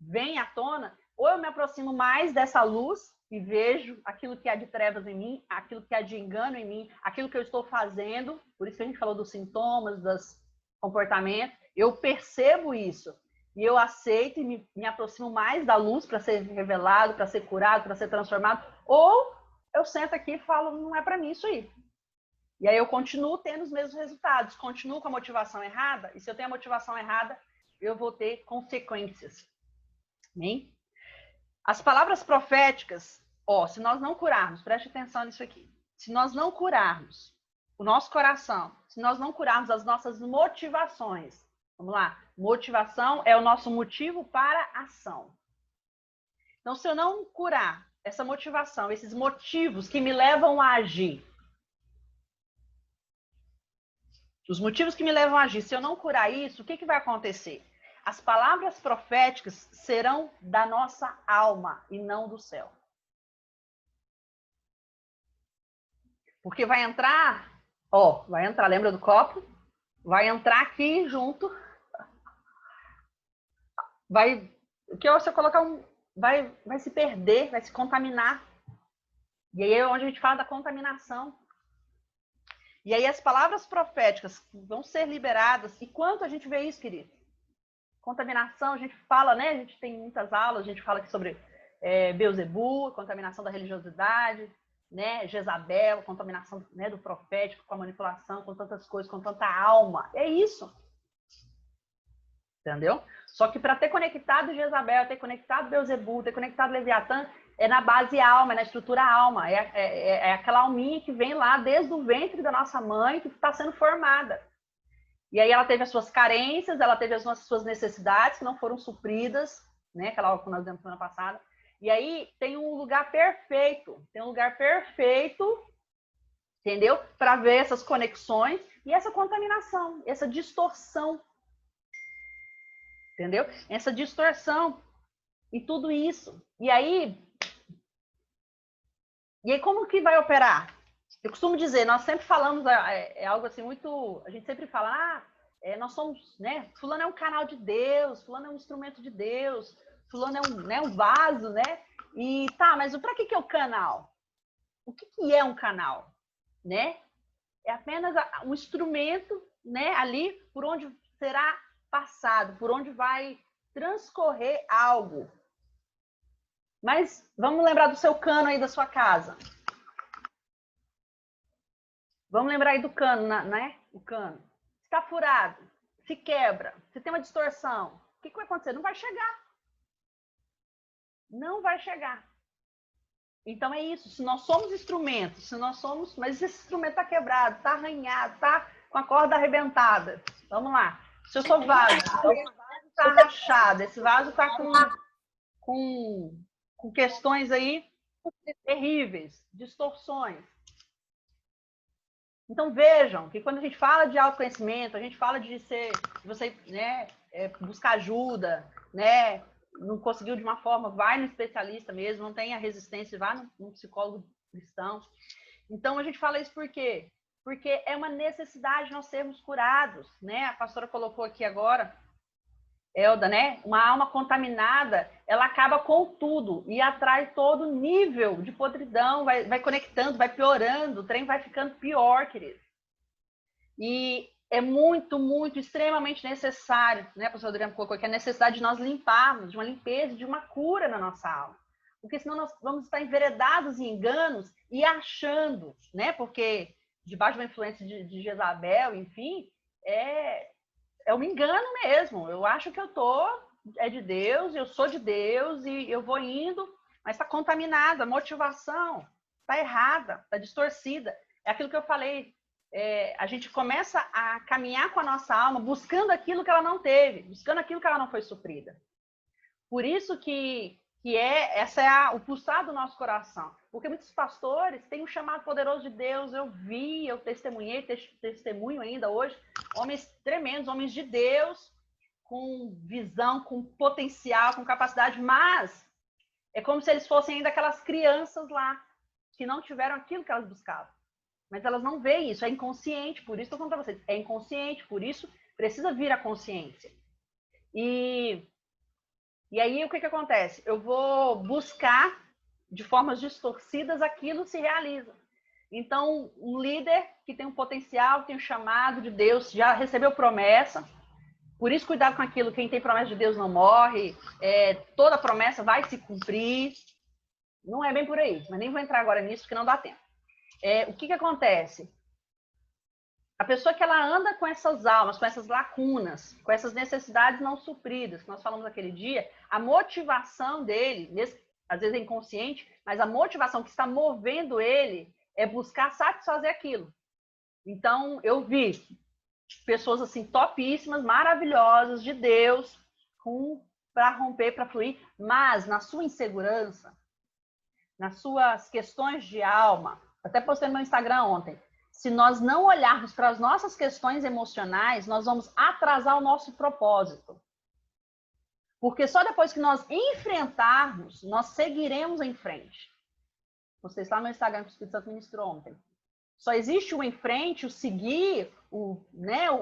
vem à tona, ou eu me aproximo mais dessa luz e vejo aquilo que há de trevas em mim, aquilo que há de engano em mim, aquilo que eu estou fazendo, por isso que a gente falou dos sintomas, dos comportamentos, eu percebo isso. E eu aceito e me aproximo mais da luz para ser revelado, para ser curado, para ser transformado, ou eu sento aqui e falo, não é para mim isso aí. E aí eu continuo tendo os mesmos resultados, continuo com a motivação errada, e se eu tenho a motivação errada, eu vou ter consequências. Amém? As palavras proféticas, se nós não curarmos, preste atenção nisso aqui, se nós não curarmos o nosso coração, se nós não curarmos as nossas motivações, vamos lá, motivação é o nosso motivo para ação. Então, se eu não curar essa motivação, esses motivos que me levam a agir, os motivos que me levam a agir, se eu não curar isso, o que vai acontecer? As palavras proféticas serão da nossa alma e não do céu. Porque vai entrar, lembra do copo? Vai entrar aqui junto, se eu colocar vai se perder, vai se contaminar. E aí é onde a gente fala da contaminação. E aí as palavras proféticas vão ser liberadas. E quanto a gente vê isso, querido? Contaminação, a gente fala, né? A gente tem muitas aulas, a gente fala aqui sobre Beuzebu, contaminação da religiosidade, né? Jezabel, contaminação, né, do profético, com a manipulação, com tantas coisas, com tanta alma. É isso. Entendeu? Só que para ter conectado Jezabel, ter conectado Beuzebu, ter conectado Leviatã, é na base alma, é na estrutura alma. É aquela alminha que vem lá desde o ventre da nossa mãe, que está sendo formada. E aí ela teve as suas carências, ela teve as suas necessidades que não foram supridas, né? Aquela aula que nós demos semana passada. E aí tem um lugar perfeito, entendeu? Para ver essas conexões e essa contaminação, essa distorção. Entendeu? Essa distorção e tudo isso. E aí como que vai operar? Eu costumo dizer, nós sempre falamos, é algo assim muito, a gente sempre fala, nós somos, né? Fulano é um canal de Deus, fulano é um instrumento de Deus, fulano é um vaso, né? E tá, mas para que é o canal? O que é um canal, né? É apenas um instrumento, né? Ali por onde será passado, por onde vai transcorrer algo. Mas vamos lembrar do seu cano aí da sua casa. Vamos lembrar aí do cano, né? O cano. Está furado, se quebra, se tem uma distorção, o que vai acontecer? Não vai chegar. Não vai chegar. Então é isso. Se nós somos instrumentos, mas esse instrumento está quebrado, está arranhado, está com a corda arrebentada. Vamos lá. Se eu sou vaso, esse vaso está rachado, esse vaso está com questões aí terríveis, distorções. Então vejam que quando a gente fala de autoconhecimento, a gente fala de você, né, buscar ajuda, né, não conseguiu de uma forma, vai no especialista mesmo, não tenha resistência, vá no psicólogo cristão. Então, a gente fala isso por quê? Porque é uma necessidade de nós sermos curados, né? A pastora colocou aqui agora, Elda, né? Uma alma contaminada, ela acaba com tudo e atrai todo nível de podridão, vai conectando, vai piorando, o trem vai ficando pior, querido. E é muito, muito, extremamente necessário, né? A pastora Adriana colocou aqui, a necessidade de nós limparmos, de uma limpeza, de uma cura na nossa alma. Porque senão nós vamos estar enveredados em enganos e achando, né? Porque debaixo da influência de Jezabel, enfim, é um engano mesmo. Eu acho que é de Deus, eu sou de Deus e eu vou indo, mas está contaminada, a motivação está errada, está distorcida. É aquilo que eu falei, a gente começa a caminhar com a nossa alma buscando aquilo que ela não teve, buscando aquilo que ela não foi suprida. Por isso que essa é o pulsar do nosso coração. Porque muitos pastores têm um chamado poderoso de Deus. Eu testemunhei, testemunho ainda hoje, homens tremendos, homens de Deus, com visão, com potencial, com capacidade, mas é como se eles fossem ainda aquelas crianças lá, que não tiveram aquilo que elas buscavam. Mas elas não veem isso, é inconsciente, por isso estou falando para vocês, é inconsciente, por isso precisa vir a consciência. E aí, o que acontece? Eu vou buscar, de formas distorcidas, aquilo se realiza. Então, um líder que tem um potencial, tem um chamado de Deus, já recebeu promessa, por isso, cuidado com aquilo, quem tem promessa de Deus não morre, toda promessa vai se cumprir. Não é bem por aí, mas nem vou entrar agora nisso, porque não dá tempo. O que acontece? A pessoa que ela anda com essas almas, com essas lacunas, com essas necessidades não supridas, que nós falamos aquele dia, a motivação dele, às vezes é inconsciente, mas a motivação que está movendo ele é buscar satisfazer aquilo. Então, eu vi pessoas assim topíssimas, maravilhosas, de Deus, para romper, para fluir, mas na sua insegurança, nas suas questões de alma, até postei no meu Instagram ontem, se nós não olharmos para as nossas questões emocionais, nós vamos atrasar o nosso propósito. Porque só depois que nós enfrentarmos, nós seguiremos em frente. Vocês lá no Instagram que o Espírito Santo ministrou ontem. Só existe o em frente, o seguir, o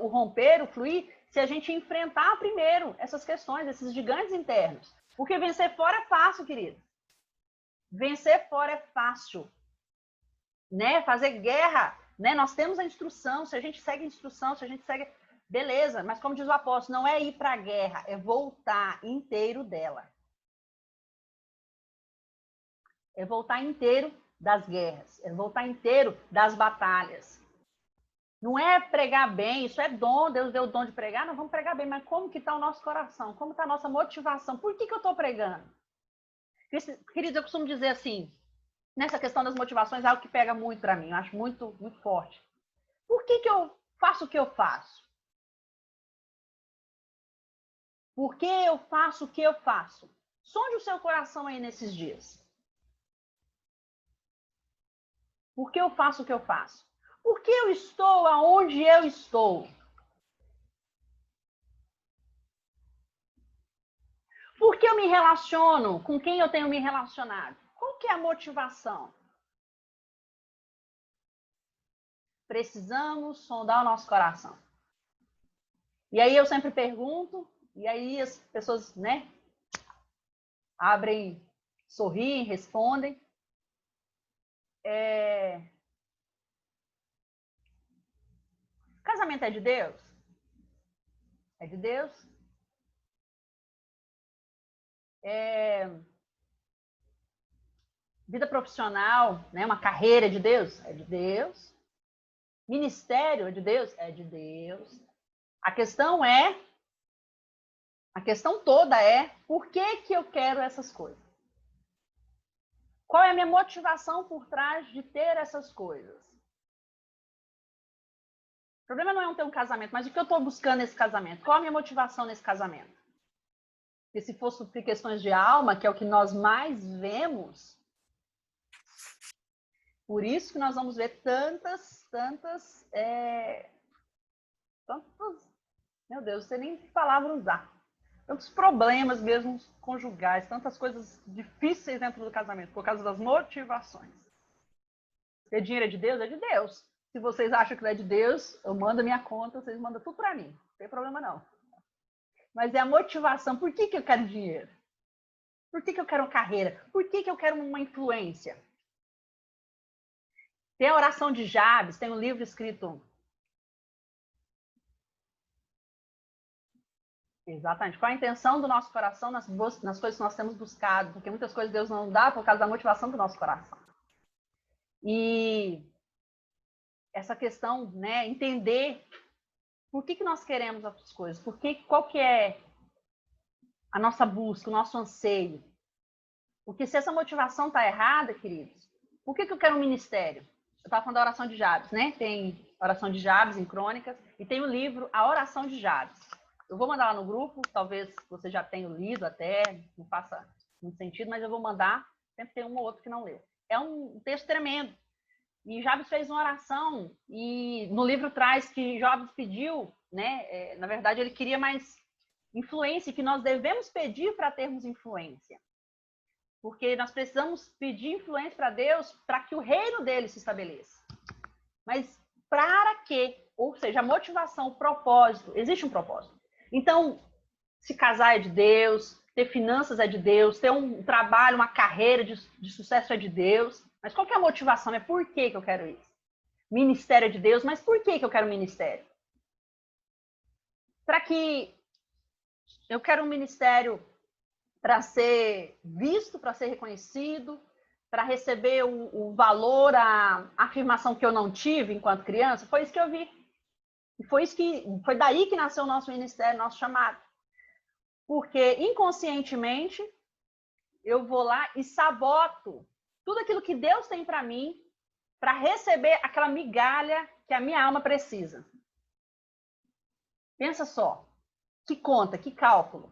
romper, o fluir, se a gente enfrentar primeiro essas questões, esses gigantes internos. Porque vencer fora é fácil, querido. Vencer fora é fácil. Né? Fazer guerra, né? Nós temos a instrução, se a gente segue a instrução, se a gente segue... Beleza, mas como diz o apóstolo, não é ir para a guerra, é voltar inteiro dela. É voltar inteiro das guerras, é voltar inteiro das batalhas. Não é pregar bem, isso é dom, Deus deu o dom de pregar, nós vamos pregar bem, mas como que está o nosso coração? Como está a nossa motivação? Por que eu estou pregando? Queridos, eu costumo dizer assim, nessa questão das motivações, é algo que pega muito para mim, eu acho muito, muito forte. Por que eu faço o que eu faço? Por que eu faço o que eu faço? Sonde o seu coração aí nesses dias. Por que eu faço o que eu faço? Por que eu estou aonde eu estou? Por que eu me relaciono com quem eu tenho me relacionado? Qual que é a motivação? Precisamos sondar o nosso coração. E aí eu sempre pergunto, e aí as pessoas, né, abrem, sorriem, respondem. Casamento é de Deus? É de Deus. Vida profissional, né, uma carreira é de Deus? É de Deus. Ministério é de Deus? É de Deus. A questão toda é, por que eu quero essas coisas? Qual é a minha motivação por trás de ter essas coisas? O problema não é ter um casamento, mas o que eu estou buscando nesse casamento? Qual a minha motivação nesse casamento? Porque se fosse por questões de alma, que é o que nós mais vemos, por isso que nós vamos ver tantas, meu Deus, não sei nem que palavra usar. Tantos problemas mesmo conjugais, tantas coisas difíceis dentro do casamento, por causa das motivações. Porque dinheiro é de Deus? É de Deus. Se vocês acham que não é de Deus, eu mando a minha conta, vocês mandam tudo para mim. Não tem problema não. Mas é a motivação. Por que eu quero dinheiro? Por que eu quero uma carreira? Por que eu quero uma influência? Tem a oração de Jabes, tem um livro escrito... Exatamente. Qual a intenção do nosso coração nas coisas que nós temos buscado? Porque muitas coisas Deus não dá por causa da motivação do nosso coração. E essa questão, né, entender por que nós queremos as coisas, qual que é a nossa busca, o nosso anseio. Porque se essa motivação está errada, queridos, por que eu quero um ministério? Eu estava falando da oração de Jabes, né? Tem oração de Jabes em Crônicas e tem o livro A Oração de Jabes. Eu vou mandar lá no grupo, talvez você já tenha lido até, não faça muito sentido, mas eu vou mandar, sempre tem um ou outro que não lê. É um texto tremendo. E Jabes fez uma oração, e no livro traz que Jabes pediu, né? Na verdade, ele queria mais influência, que nós devemos pedir para termos influência. Porque nós precisamos pedir influência para Deus para que o reino dele se estabeleça. Mas para quê? Ou seja, a motivação, o propósito, existe um propósito. Então, se casar é de Deus, ter finanças é de Deus, ter um trabalho, uma carreira de sucesso é de Deus. Mas qual que é a motivação? É por que eu quero isso? Ministério é de Deus, mas por que eu quero ministério? Para que eu quero um ministério para ser visto, para ser reconhecido, para receber o valor, a afirmação que eu não tive enquanto criança? Foi isso que eu vi. E foi daí que nasceu o nosso ministério, nosso chamado. Porque inconscientemente eu vou lá e saboto tudo aquilo que Deus tem para mim, para receber aquela migalha que a minha alma precisa. Pensa só, que conta, que cálculo.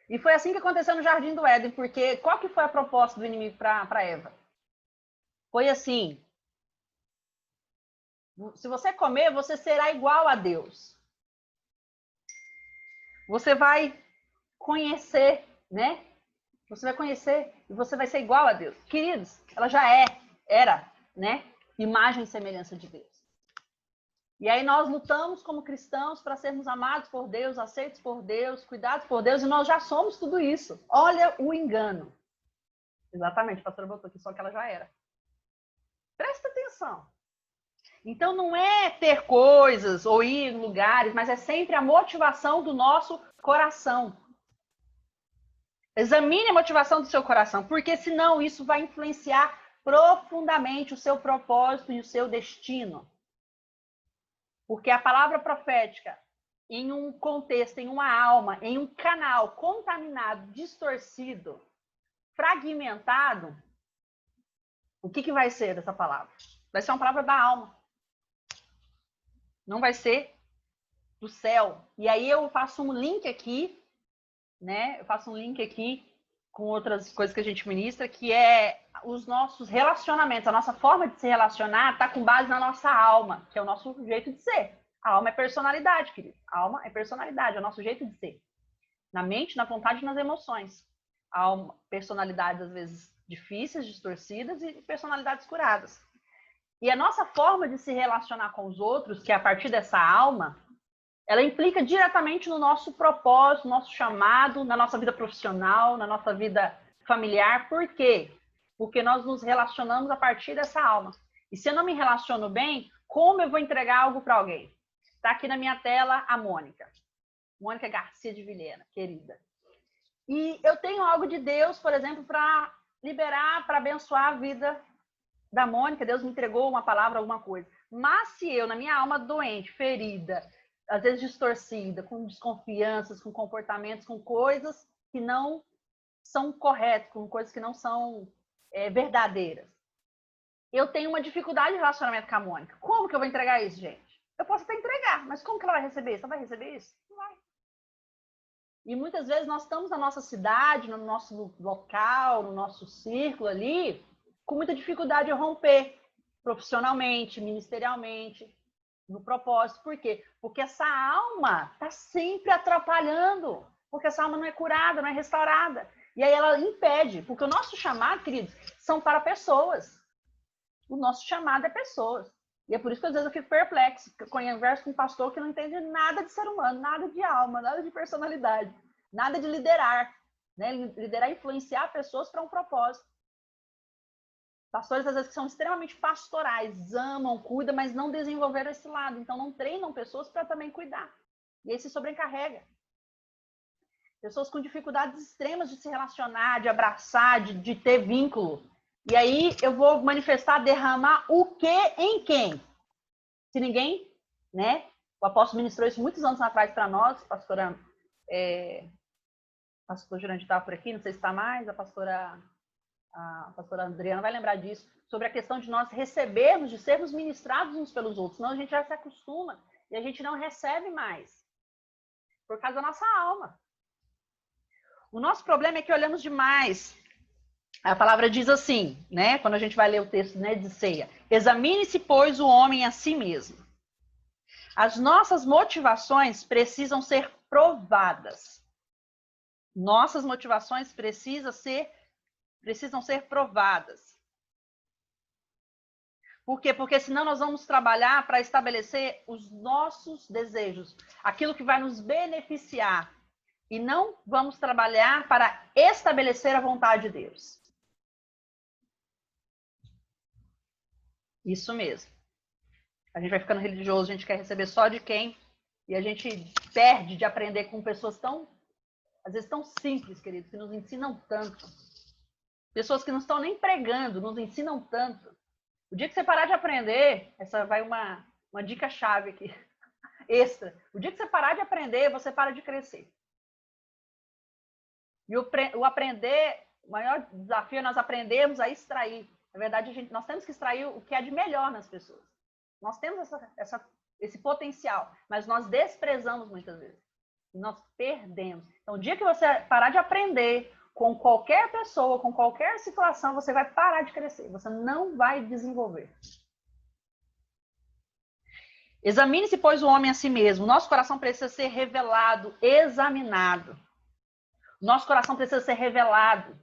E foi assim que aconteceu no Jardim do Éden, porque qual que foi a proposta do inimigo para Eva? Foi assim: se você comer, você será igual a Deus. Você vai conhecer, né? Você vai conhecer e você vai ser igual a Deus. Queridos, ela já era, né? Imagem e semelhança de Deus. E aí nós lutamos como cristãos para sermos amados por Deus, aceitos por Deus, cuidados por Deus, e nós já somos tudo isso. Olha o engano. Exatamente, a pastora botou aqui, só que ela já era. Presta atenção. Então não é ter coisas ou ir em lugares, mas é sempre a motivação do nosso coração. Examine a motivação do seu coração, porque senão isso vai influenciar profundamente o seu propósito e o seu destino. Porque a palavra profética, em um contexto, em uma alma, em um canal contaminado, distorcido, fragmentado, o que vai ser dessa palavra? Vai ser uma palavra da alma. Não vai ser do céu. E aí eu faço um link aqui, né? Eu faço um link aqui com outras coisas que a gente ministra, que é os nossos relacionamentos. A nossa forma de se relacionar está com base na nossa alma, que é o nosso jeito de ser. A alma é personalidade, querido. A alma é personalidade, é o nosso jeito de ser. Na mente, na vontade e nas emoções. A alma, personalidades, às vezes, difíceis, distorcidas e personalidades curadas. E a nossa forma de se relacionar com os outros, que é a partir dessa alma, ela implica diretamente no nosso propósito, no nosso chamado, na nossa vida profissional, na nossa vida familiar. Por quê? Porque nós nos relacionamos a partir dessa alma. E se eu não me relaciono bem, como eu vou entregar algo para alguém? Está aqui na minha tela a Mônica. Mônica Garcia de Vilhena, querida. E eu tenho algo de Deus, por exemplo, para liberar, para abençoar a vida da Mônica. Deus me entregou uma palavra, alguma coisa. Mas se eu, na minha alma doente, ferida, às vezes distorcida, com desconfianças, com comportamentos, com coisas que não são corretas, com coisas que não são verdadeiras, eu tenho uma dificuldade de relacionamento com a Mônica. Como que eu vou entregar isso, gente? Eu posso até entregar, mas como que ela vai receber isso? Ela vai receber isso? Não vai. E muitas vezes nós estamos na nossa cidade, no nosso local, no nosso círculo ali, com muita dificuldade de romper profissionalmente, ministerialmente, no propósito. Por quê? Porque essa alma está sempre atrapalhando, porque essa alma não é curada, não é restaurada. E aí ela impede, porque o nosso chamado, queridos, são para pessoas. O nosso chamado é pessoas. E é por isso que às vezes eu fico perplexo, porque eu converso com um pastor que não entende nada de ser humano, nada de alma, nada de personalidade, nada de liderar, né? Liderar e influenciar pessoas para um propósito. Pastores, às vezes, que são extremamente pastorais, amam, cuidam, mas não desenvolveram esse lado. Então, não treinam pessoas para também cuidar. E aí se sobrecarrega. Pessoas com dificuldades extremas de se relacionar, de abraçar, de ter vínculo. E aí eu vou manifestar, derramar o quê em quem? Se ninguém, né? O apóstolo ministrou isso muitos anos atrás para nós, pastor Jurandir estava por aqui, não sei se está mais, a pastora Adriana vai lembrar disso, sobre a questão de nós recebermos, de sermos ministrados uns pelos outros, senão a gente já se acostuma e a gente não recebe mais, por causa da nossa alma. O nosso problema é que olhamos demais. A palavra diz assim, né? Quando a gente vai ler o texto, né, de Ceia: examine-se, pois, o homem a si mesmo. As nossas motivações precisam ser provadas. Nossas motivações precisam ser provadas. Por quê? Porque senão nós vamos trabalhar para estabelecer os nossos desejos, aquilo que vai nos beneficiar, e não vamos trabalhar para estabelecer a vontade de Deus. Isso mesmo. A gente vai ficando religioso, a gente quer receber só de quem, e a gente perde de aprender com pessoas tão, às vezes, tão simples, queridos, que nos ensinam tanto. Pessoas que não estão nem pregando, nos ensinam tanto. O dia que você parar de aprender, essa vai uma dica-chave aqui, extra. O dia que você parar de aprender, você para de crescer. E o aprender, o maior desafio é nós aprendermos a extrair. Na verdade, nós temos que extrair o que há de melhor nas pessoas. Nós temos esse potencial, mas nós desprezamos muitas vezes. E nós perdemos. Então, o dia que você parar de aprender com qualquer pessoa, com qualquer situação, você vai parar de crescer. Você não vai desenvolver. Examine-se, pois, o homem a si mesmo. Nosso coração precisa ser revelado, examinado. Nosso coração precisa ser revelado.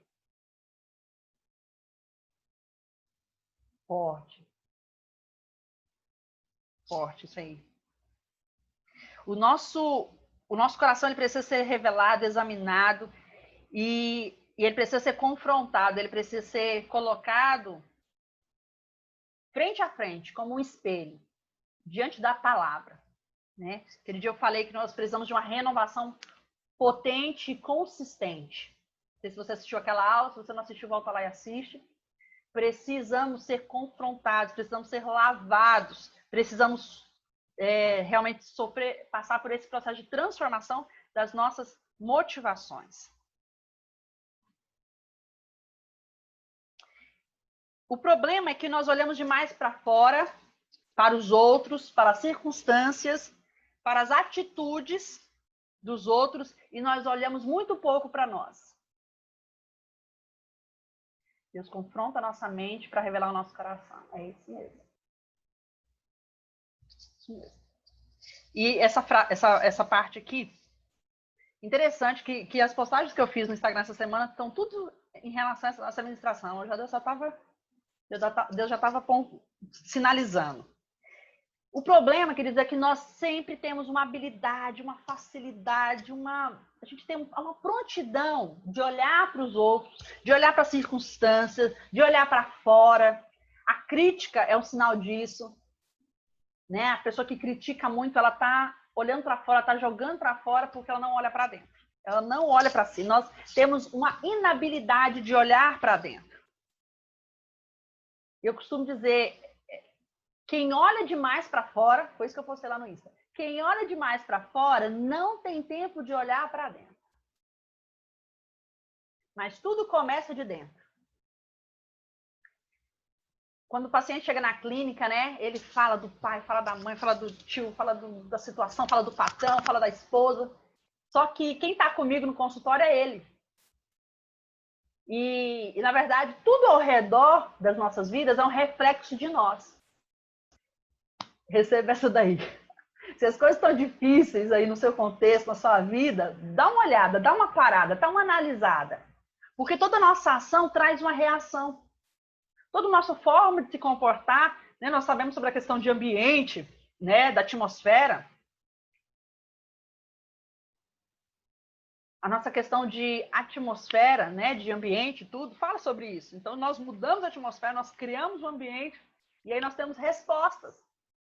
Forte. Forte, isso aí. O nosso coração ele precisa ser revelado, examinado, e ele precisa ser confrontado, ele precisa ser colocado frente a frente, como um espelho, diante da palavra. Né? Aquele dia eu falei que nós precisamos de uma renovação potente e consistente. Não sei se você assistiu aquela aula, se você não assistiu, volta lá e assiste. Precisamos ser confrontados, precisamos ser lavados, precisamos realmente passar por esse processo de transformação das nossas motivações. O problema é que nós olhamos demais para fora, para os outros, para as circunstâncias, para as atitudes dos outros, e nós olhamos muito pouco para nós. Deus confronta a nossa mente para revelar o nosso coração. É isso mesmo. Isso mesmo. E essa parte aqui, interessante que as postagens que eu fiz no Instagram essa semana estão tudo em relação a essa ministração. Deus já estava sinalizando. O problema, queridos, é que nós sempre temos uma habilidade, uma facilidade, a gente tem uma prontidão de olhar para os outros, de olhar para as circunstâncias, de olhar para fora. A crítica é um sinal disso. Né? A pessoa que critica muito, ela está olhando para fora, está jogando para fora porque ela não olha para dentro. Ela não olha para si. Nós temos uma inabilidade de olhar para dentro. Eu costumo dizer, quem olha demais para fora, foi isso que eu postei lá no Insta, quem olha demais para fora não tem tempo de olhar para dentro. Mas tudo começa de dentro. Quando o paciente chega na clínica, né, ele fala do pai, fala da mãe, fala do tio, fala da situação, fala do patrão, fala da esposa. Só que quem está comigo no consultório é ele. E, na verdade, tudo ao redor das nossas vidas é um reflexo de nós. Receba essa daí. Se as coisas estão difíceis aí no seu contexto, na sua vida, dá uma olhada, dá uma parada, dá uma analisada. Porque toda nossa ação traz uma reação. Toda a nossa forma de se comportar, né? Nós sabemos sobre a questão de ambiente, né? Da atmosfera. A nossa questão de atmosfera, né? De ambiente, tudo, fala sobre isso. Então, nós mudamos a atmosfera, nós criamos um ambiente, e aí nós temos respostas.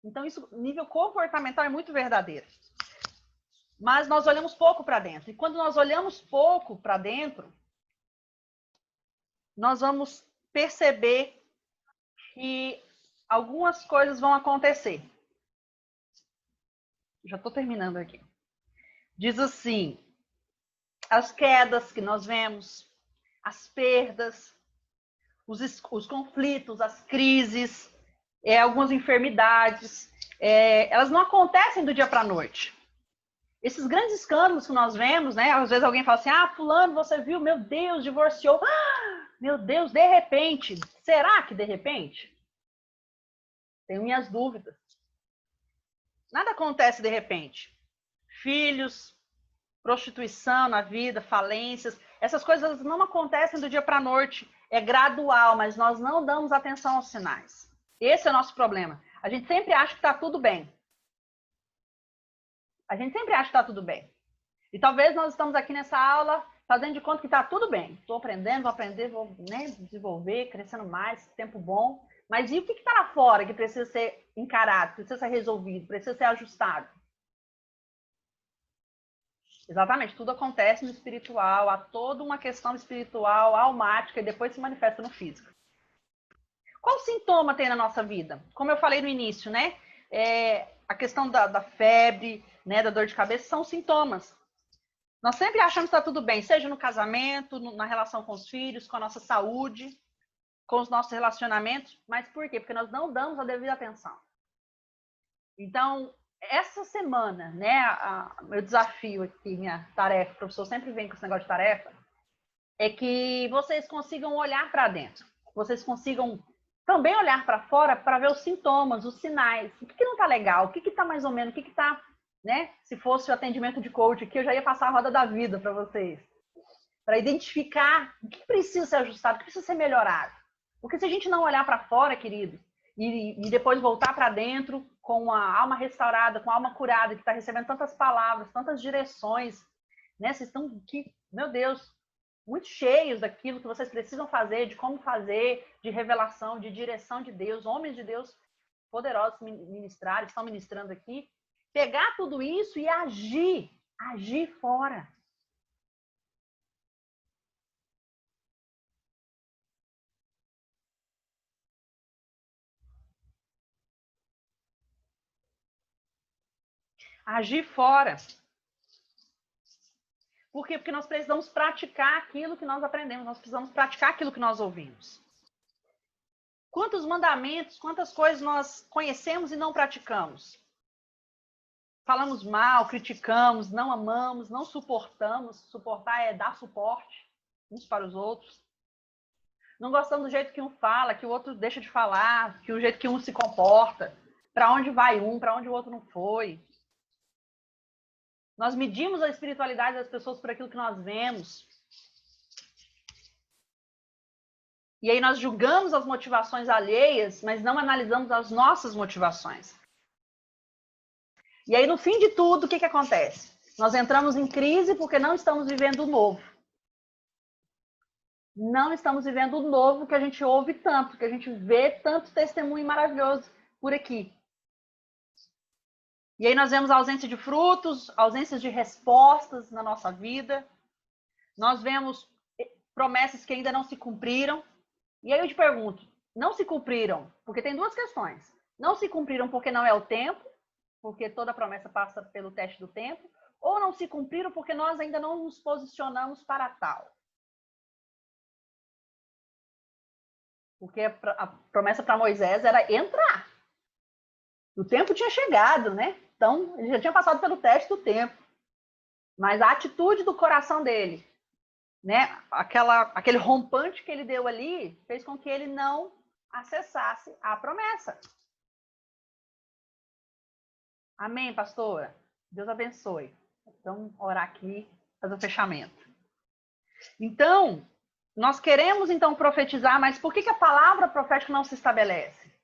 Então, isso, nível comportamental, é muito verdadeiro. Mas nós olhamos pouco para dentro. E quando nós olhamos pouco para dentro, nós vamos perceber que algumas coisas vão acontecer. Já estou terminando aqui. Diz assim, as quedas que nós vemos, as perdas, os conflitos, as crises, algumas enfermidades, elas não acontecem do dia para a noite. Esses grandes escândalos que nós vemos, né? Às vezes alguém fala assim, fulano, você viu, meu Deus, divorciou. Meu Deus, de repente. Será que de repente? Tenho minhas dúvidas. Nada acontece de repente. Filhos, prostituição na vida, falências, essas coisas não acontecem do dia para a noite. É gradual, mas nós não damos atenção aos sinais. Esse é o nosso problema. A gente sempre acha que está tudo bem. A gente sempre acha que está tudo bem. E talvez nós estamos aqui nessa aula fazendo de conta que está tudo bem. Estou aprendendo, vou aprender, vou, né, desenvolver, crescendo mais, tempo bom. Mas e o que está lá fora que precisa ser encarado, precisa ser resolvido, precisa ser ajustado? Exatamente, tudo acontece no espiritual, há toda uma questão espiritual, almática, e depois se manifesta no físico. Qual sintoma tem na nossa vida? Como eu falei no início, né? A questão da febre, né, da dor de cabeça, são sintomas. Nós sempre achamos que está tudo bem, seja no casamento, na relação com os filhos, com a nossa saúde, com os nossos relacionamentos. Mas por quê? Porque nós não damos a devida atenção. Então, essa semana, né, meu desafio aqui, minha tarefa, o professor sempre vem com esse negócio de tarefa, é que vocês consigam olhar para dentro. Vocês consigam também olhar para fora para ver os sintomas, os sinais. O que não está legal? O que está mais ou menos? O que está, né? Se fosse o atendimento de coach aqui, eu já ia passar a roda da vida para vocês. Para identificar o que precisa ser ajustado, o que precisa ser melhorado. Porque se a gente não olhar para fora, querido, e depois voltar para dentro com a alma restaurada, com a alma curada, que está recebendo tantas palavras, tantas direções, né? Vocês estão aqui, meu Deus, muito cheios daquilo que vocês precisam fazer, de como fazer, de revelação, de direção de Deus, homens de Deus poderosos ministrar, estão ministrando aqui. Pegar tudo isso e agir fora. Agir fora. Por quê? Porque nós precisamos praticar aquilo que nós aprendemos, nós precisamos praticar aquilo que nós ouvimos. Quantos mandamentos, quantas coisas nós conhecemos e não praticamos? Falamos mal, criticamos, não amamos, não suportamos. Suportar é dar suporte uns para os outros. Não gostamos do jeito que um fala, que o outro deixa de falar, que o jeito que um se comporta, para onde vai um, para onde o outro não foi. Nós medimos a espiritualidade das pessoas por aquilo que nós vemos. E aí nós julgamos as motivações alheias, mas não analisamos as nossas motivações. E aí, no fim de tudo, o que acontece? Nós entramos em crise porque não estamos vivendo o novo. Não estamos vivendo o novo que a gente ouve tanto, que a gente vê tanto testemunho maravilhoso por aqui. E aí nós vemos a ausência de frutos, ausência de respostas na nossa vida. Nós vemos promessas que ainda não se cumpriram. E aí eu te pergunto, não se cumpriram? Porque tem duas questões. Não se cumpriram porque não é o tempo, porque toda promessa passa pelo teste do tempo, ou não se cumpriram porque nós ainda não nos posicionamos para tal. Porque a promessa para Moisés era entrar. O tempo tinha chegado, né? Então, ele já tinha passado pelo teste do tempo. Mas a atitude do coração dele, né? Aquele rompante que ele deu ali, fez com que ele não acessasse a promessa. Amém, pastora? Deus abençoe. Então, orar aqui, fazer o fechamento. Então, Nós queremos, então, profetizar, mas por que a palavra profética não se estabelece?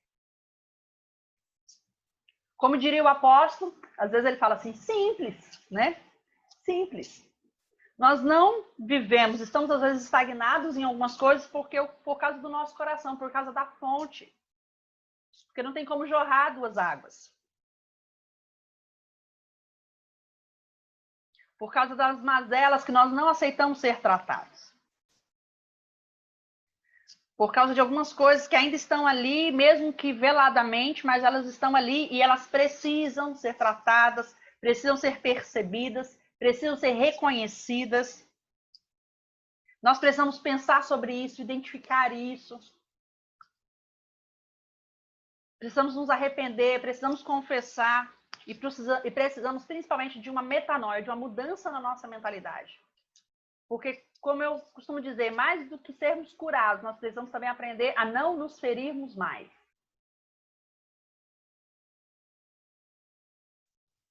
Como diria o apóstolo, às vezes ele fala assim, simples, né? Simples. Nós não vivemos, estamos às vezes estagnados em algumas coisas por causa do nosso coração, por causa da fonte. Porque não tem como jorrar duas águas. Por causa das mazelas que nós não aceitamos ser tratados. Por causa de algumas coisas que ainda estão ali, mesmo que veladamente, mas elas estão ali e elas precisam ser tratadas, precisam ser percebidas, precisam ser reconhecidas. Nós precisamos pensar sobre isso, identificar isso. Precisamos nos arrepender, precisamos confessar e precisamos principalmente de uma metanoia, de uma mudança na nossa mentalidade. Porque, como eu costumo dizer, mais do que sermos curados, nós precisamos também aprender a não nos ferirmos mais.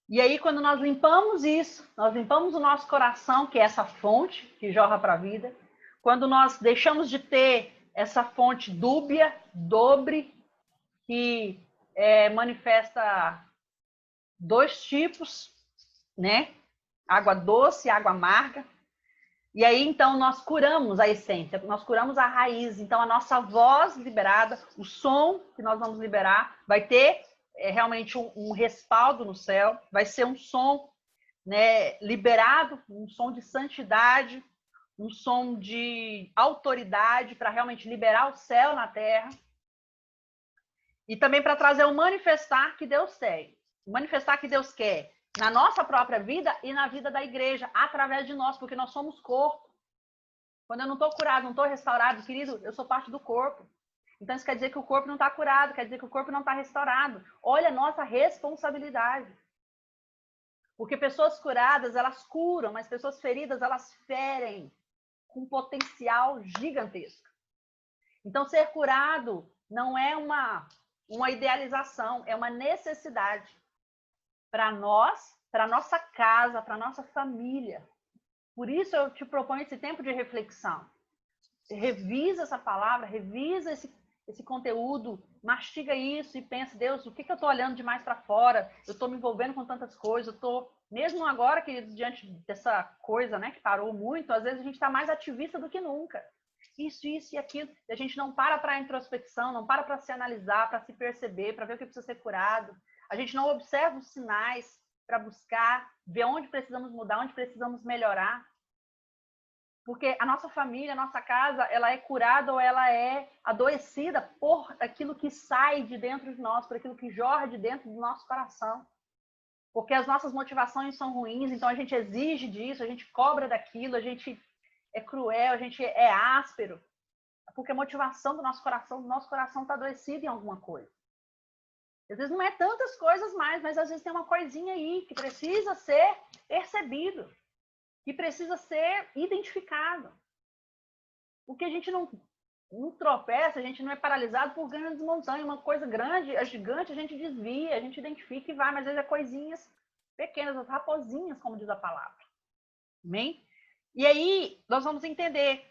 E aí, quando nós limpamos isso, nós limpamos o nosso coração, que é essa fonte que jorra para a vida, quando nós deixamos de ter essa fonte dúbia, dobre, que manifesta dois tipos, né? Água doce e água amarga. E aí, então, nós curamos a essência, nós curamos a raiz. Então, a nossa voz liberada, o som que nós vamos liberar, vai ter realmente um respaldo no céu, vai ser um som, né, liberado, um som de santidade, um som de autoridade para realmente liberar o céu na terra. E também para trazer o manifestar que Deus quer. O manifestar que Deus quer na nossa própria vida e na vida da igreja, através de nós, porque nós somos corpo. Quando eu não estou curado, não estou restaurado, querido, eu sou parte do corpo. Então isso quer dizer que o corpo não está curado, quer dizer que o corpo não está restaurado. Olha a nossa responsabilidade. Porque pessoas curadas, elas curam, mas pessoas feridas, elas ferem com potencial gigantesco. Então ser curado não é uma idealização, é uma necessidade para nós, para nossa casa, para nossa família. Por isso eu te proponho esse tempo de reflexão. Revisa essa palavra, revisa esse conteúdo, mastiga isso e pensa, Deus, o que eu estou olhando demais para fora? Eu estou me envolvendo com tantas coisas, eu estou, mesmo agora, que diante dessa coisa, né, que parou muito, às vezes a gente está mais ativista do que nunca. Isso e aquilo. E a gente não para a introspecção, não para se analisar, para se perceber, para ver o que precisa ser curado. A gente não observa os sinais para buscar, ver onde precisamos mudar, onde precisamos melhorar. Porque a nossa família, a nossa casa, ela é curada ou ela é adoecida por aquilo que sai de dentro de nós, por aquilo que jorra de dentro do nosso coração. Porque as nossas motivações são ruins, então a gente exige disso, a gente cobra daquilo, a gente é cruel, a gente é áspero. Porque a motivação do nosso coração está adoecido em alguma coisa. Às vezes não é tantas coisas mais, mas às vezes tem uma coisinha aí que precisa ser percebido, que precisa ser identificado. Porque a gente não tropeça, a gente não é paralisado por grandes montanhas. Uma coisa grande, gigante, a gente desvia, a gente identifica e vai, mas às vezes é coisinhas pequenas, as raposinhas, como diz a palavra. Amém? E aí, nós vamos entender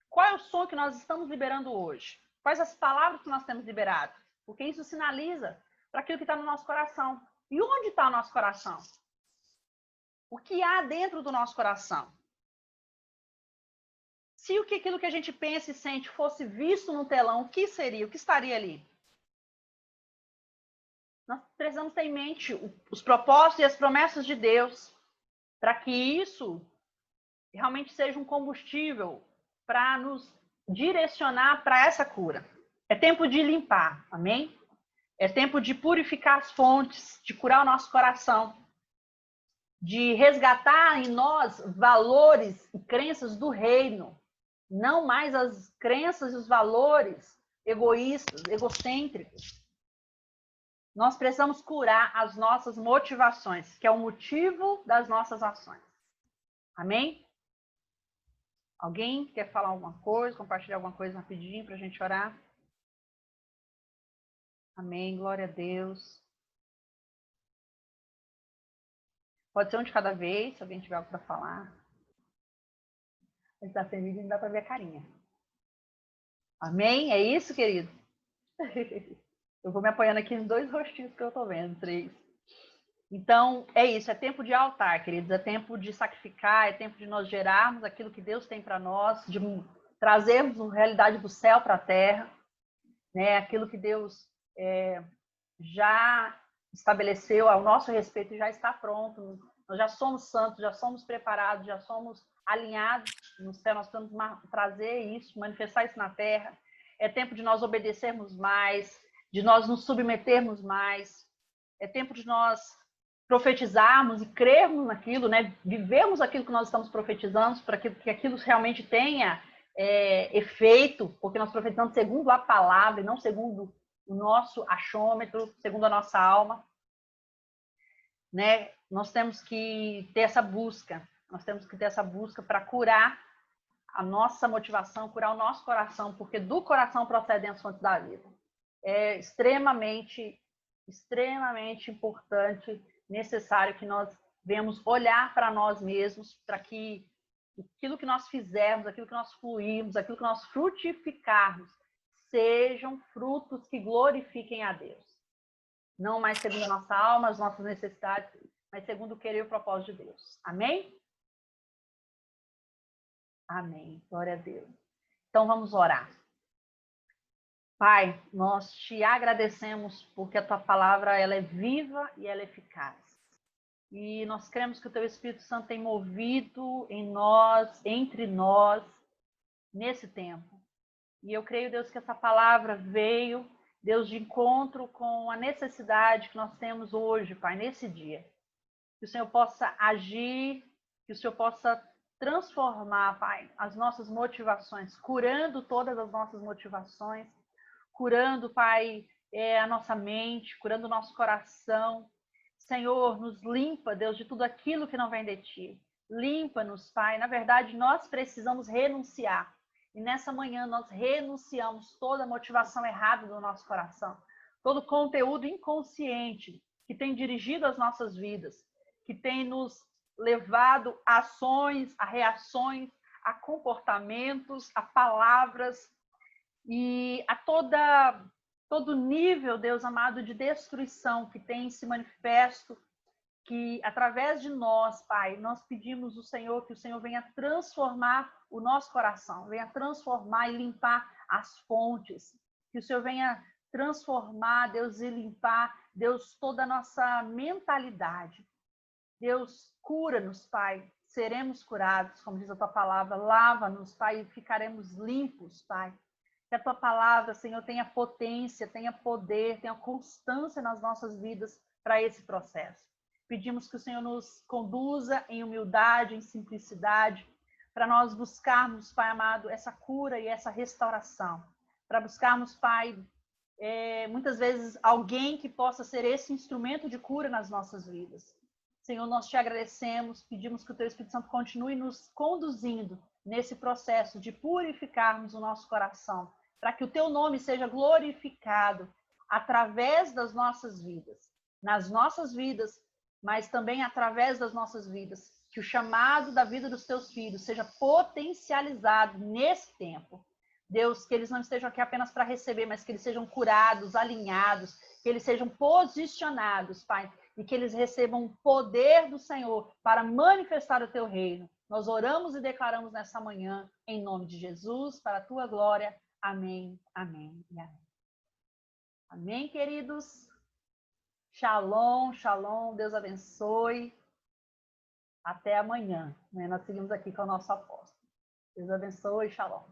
qual é o som que nós estamos liberando hoje. Quais as palavras que nós temos liberado. Porque isso sinaliza para aquilo que está no nosso coração. E onde está o nosso coração? O que há dentro do nosso coração? Se aquilo que a gente pensa e sente fosse visto no telão, o que seria? O que estaria ali? Nós precisamos ter em mente os propósitos e as promessas de Deus, para que isso realmente seja um combustível para nos direcionar para essa cura. É tempo de limpar, amém? É tempo de purificar as fontes, de curar o nosso coração, de resgatar em nós valores e crenças do reino, não mais as crenças e os valores egoístas, egocêntricos. Nós precisamos curar as nossas motivações, que é o motivo das nossas ações. Amém? Alguém quer falar alguma coisa, compartilhar alguma coisa rapidinho para a gente orar? Amém, glória a Deus. Pode ser um de cada vez, se alguém tiver algo para falar. Ele está sem vídeo, não dá para ver a carinha. Amém? É isso, querido? Eu vou me apoiando aqui nos 2 rostinhos que eu estou vendo, 3. Então, é isso, é tempo de altar, queridos, é tempo de sacrificar, é tempo de nós gerarmos aquilo que Deus tem para nós, de trazermos a realidade do céu para a terra, né? Aquilo que Deus já estabeleceu ao nosso respeito já está pronto. Nós já somos santos, já somos preparados, já somos alinhados no céu. Nós temos que trazer isso, manifestar isso na terra. É tempo de nós obedecermos mais, de nós nos submetermos mais. É tempo de nós profetizarmos e crermos naquilo, né? Vivermos aquilo que nós estamos profetizando, para que aquilo realmente tenha efeito, porque nós profetizamos segundo a palavra e não segundo o nosso achômetro, segundo a nossa alma, né? Nós temos que ter essa busca, para curar a nossa motivação, curar o nosso coração, porque do coração procedem as fontes da vida. É extremamente importante, necessário que nós venhamos olhar para nós mesmos, para que aquilo que nós fizermos, aquilo que nós fluirmos, aquilo que nós frutificarmos, sejam frutos que glorifiquem a Deus. Não mais segundo a nossa alma, as nossas necessidades, mas segundo o querer e o propósito de Deus. Amém? Amém. Glória a Deus. Então vamos orar. Pai, nós te agradecemos porque a tua palavra ela é viva e ela é eficaz. E nós cremos que o teu Espírito Santo tem movido em nós, entre nós, nesse tempo. E eu creio, Deus, que essa palavra veio, Deus, de encontro com a necessidade que nós temos hoje, Pai, nesse dia. Que o Senhor possa agir, que o Senhor possa transformar, Pai, as nossas motivações, curando todas as nossas motivações, curando, Pai, a nossa mente, curando o nosso coração. Senhor, nos limpa, Deus, de tudo aquilo que não vem de Ti. Limpa-nos, Pai. Na verdade, nós precisamos renunciar. E nessa manhã nós renunciamos toda a motivação errada do nosso coração, todo conteúdo inconsciente que tem dirigido as nossas vidas, que tem nos levado a ações, a reações, a comportamentos, a palavras e a todo nível, Deus amado, de destruição que tem se manifesto, que através de nós, Pai, nós pedimos ao Senhor que o Senhor venha transformar o nosso coração, venha transformar e limpar as fontes, que o Senhor venha transformar, Deus, e limpar, Deus, toda a nossa mentalidade. Deus, cura-nos, Pai, seremos curados, como diz a tua palavra, lava-nos, Pai, e ficaremos limpos, Pai. Que a tua palavra, Senhor, tenha potência, tenha poder, tenha constância nas nossas vidas para esse processo. Pedimos que o Senhor nos conduza em humildade, em simplicidade, para nós buscarmos, Pai amado, essa cura e essa restauração. Para buscarmos, Pai, muitas vezes alguém que possa ser esse instrumento de cura nas nossas vidas. Senhor, nós te agradecemos, pedimos que o teu Espírito Santo continue nos conduzindo nesse processo de purificarmos o nosso coração, para que o teu nome seja glorificado através das nossas vidas, nas nossas vidas, mas também através das nossas vidas, que o chamado da vida dos teus filhos seja potencializado nesse tempo. Deus, que eles não estejam aqui apenas para receber, mas que eles sejam curados, alinhados, que eles sejam posicionados, Pai, e que eles recebam o poder do Senhor para manifestar o teu reino. Nós oramos e declaramos nessa manhã, em nome de Jesus, para a tua glória. Amém, amém e amém. Amém, queridos? Shalom, shalom, Deus abençoe. Até amanhã. Nós seguimos aqui com o nosso apóstolo. Deus abençoe, shalom.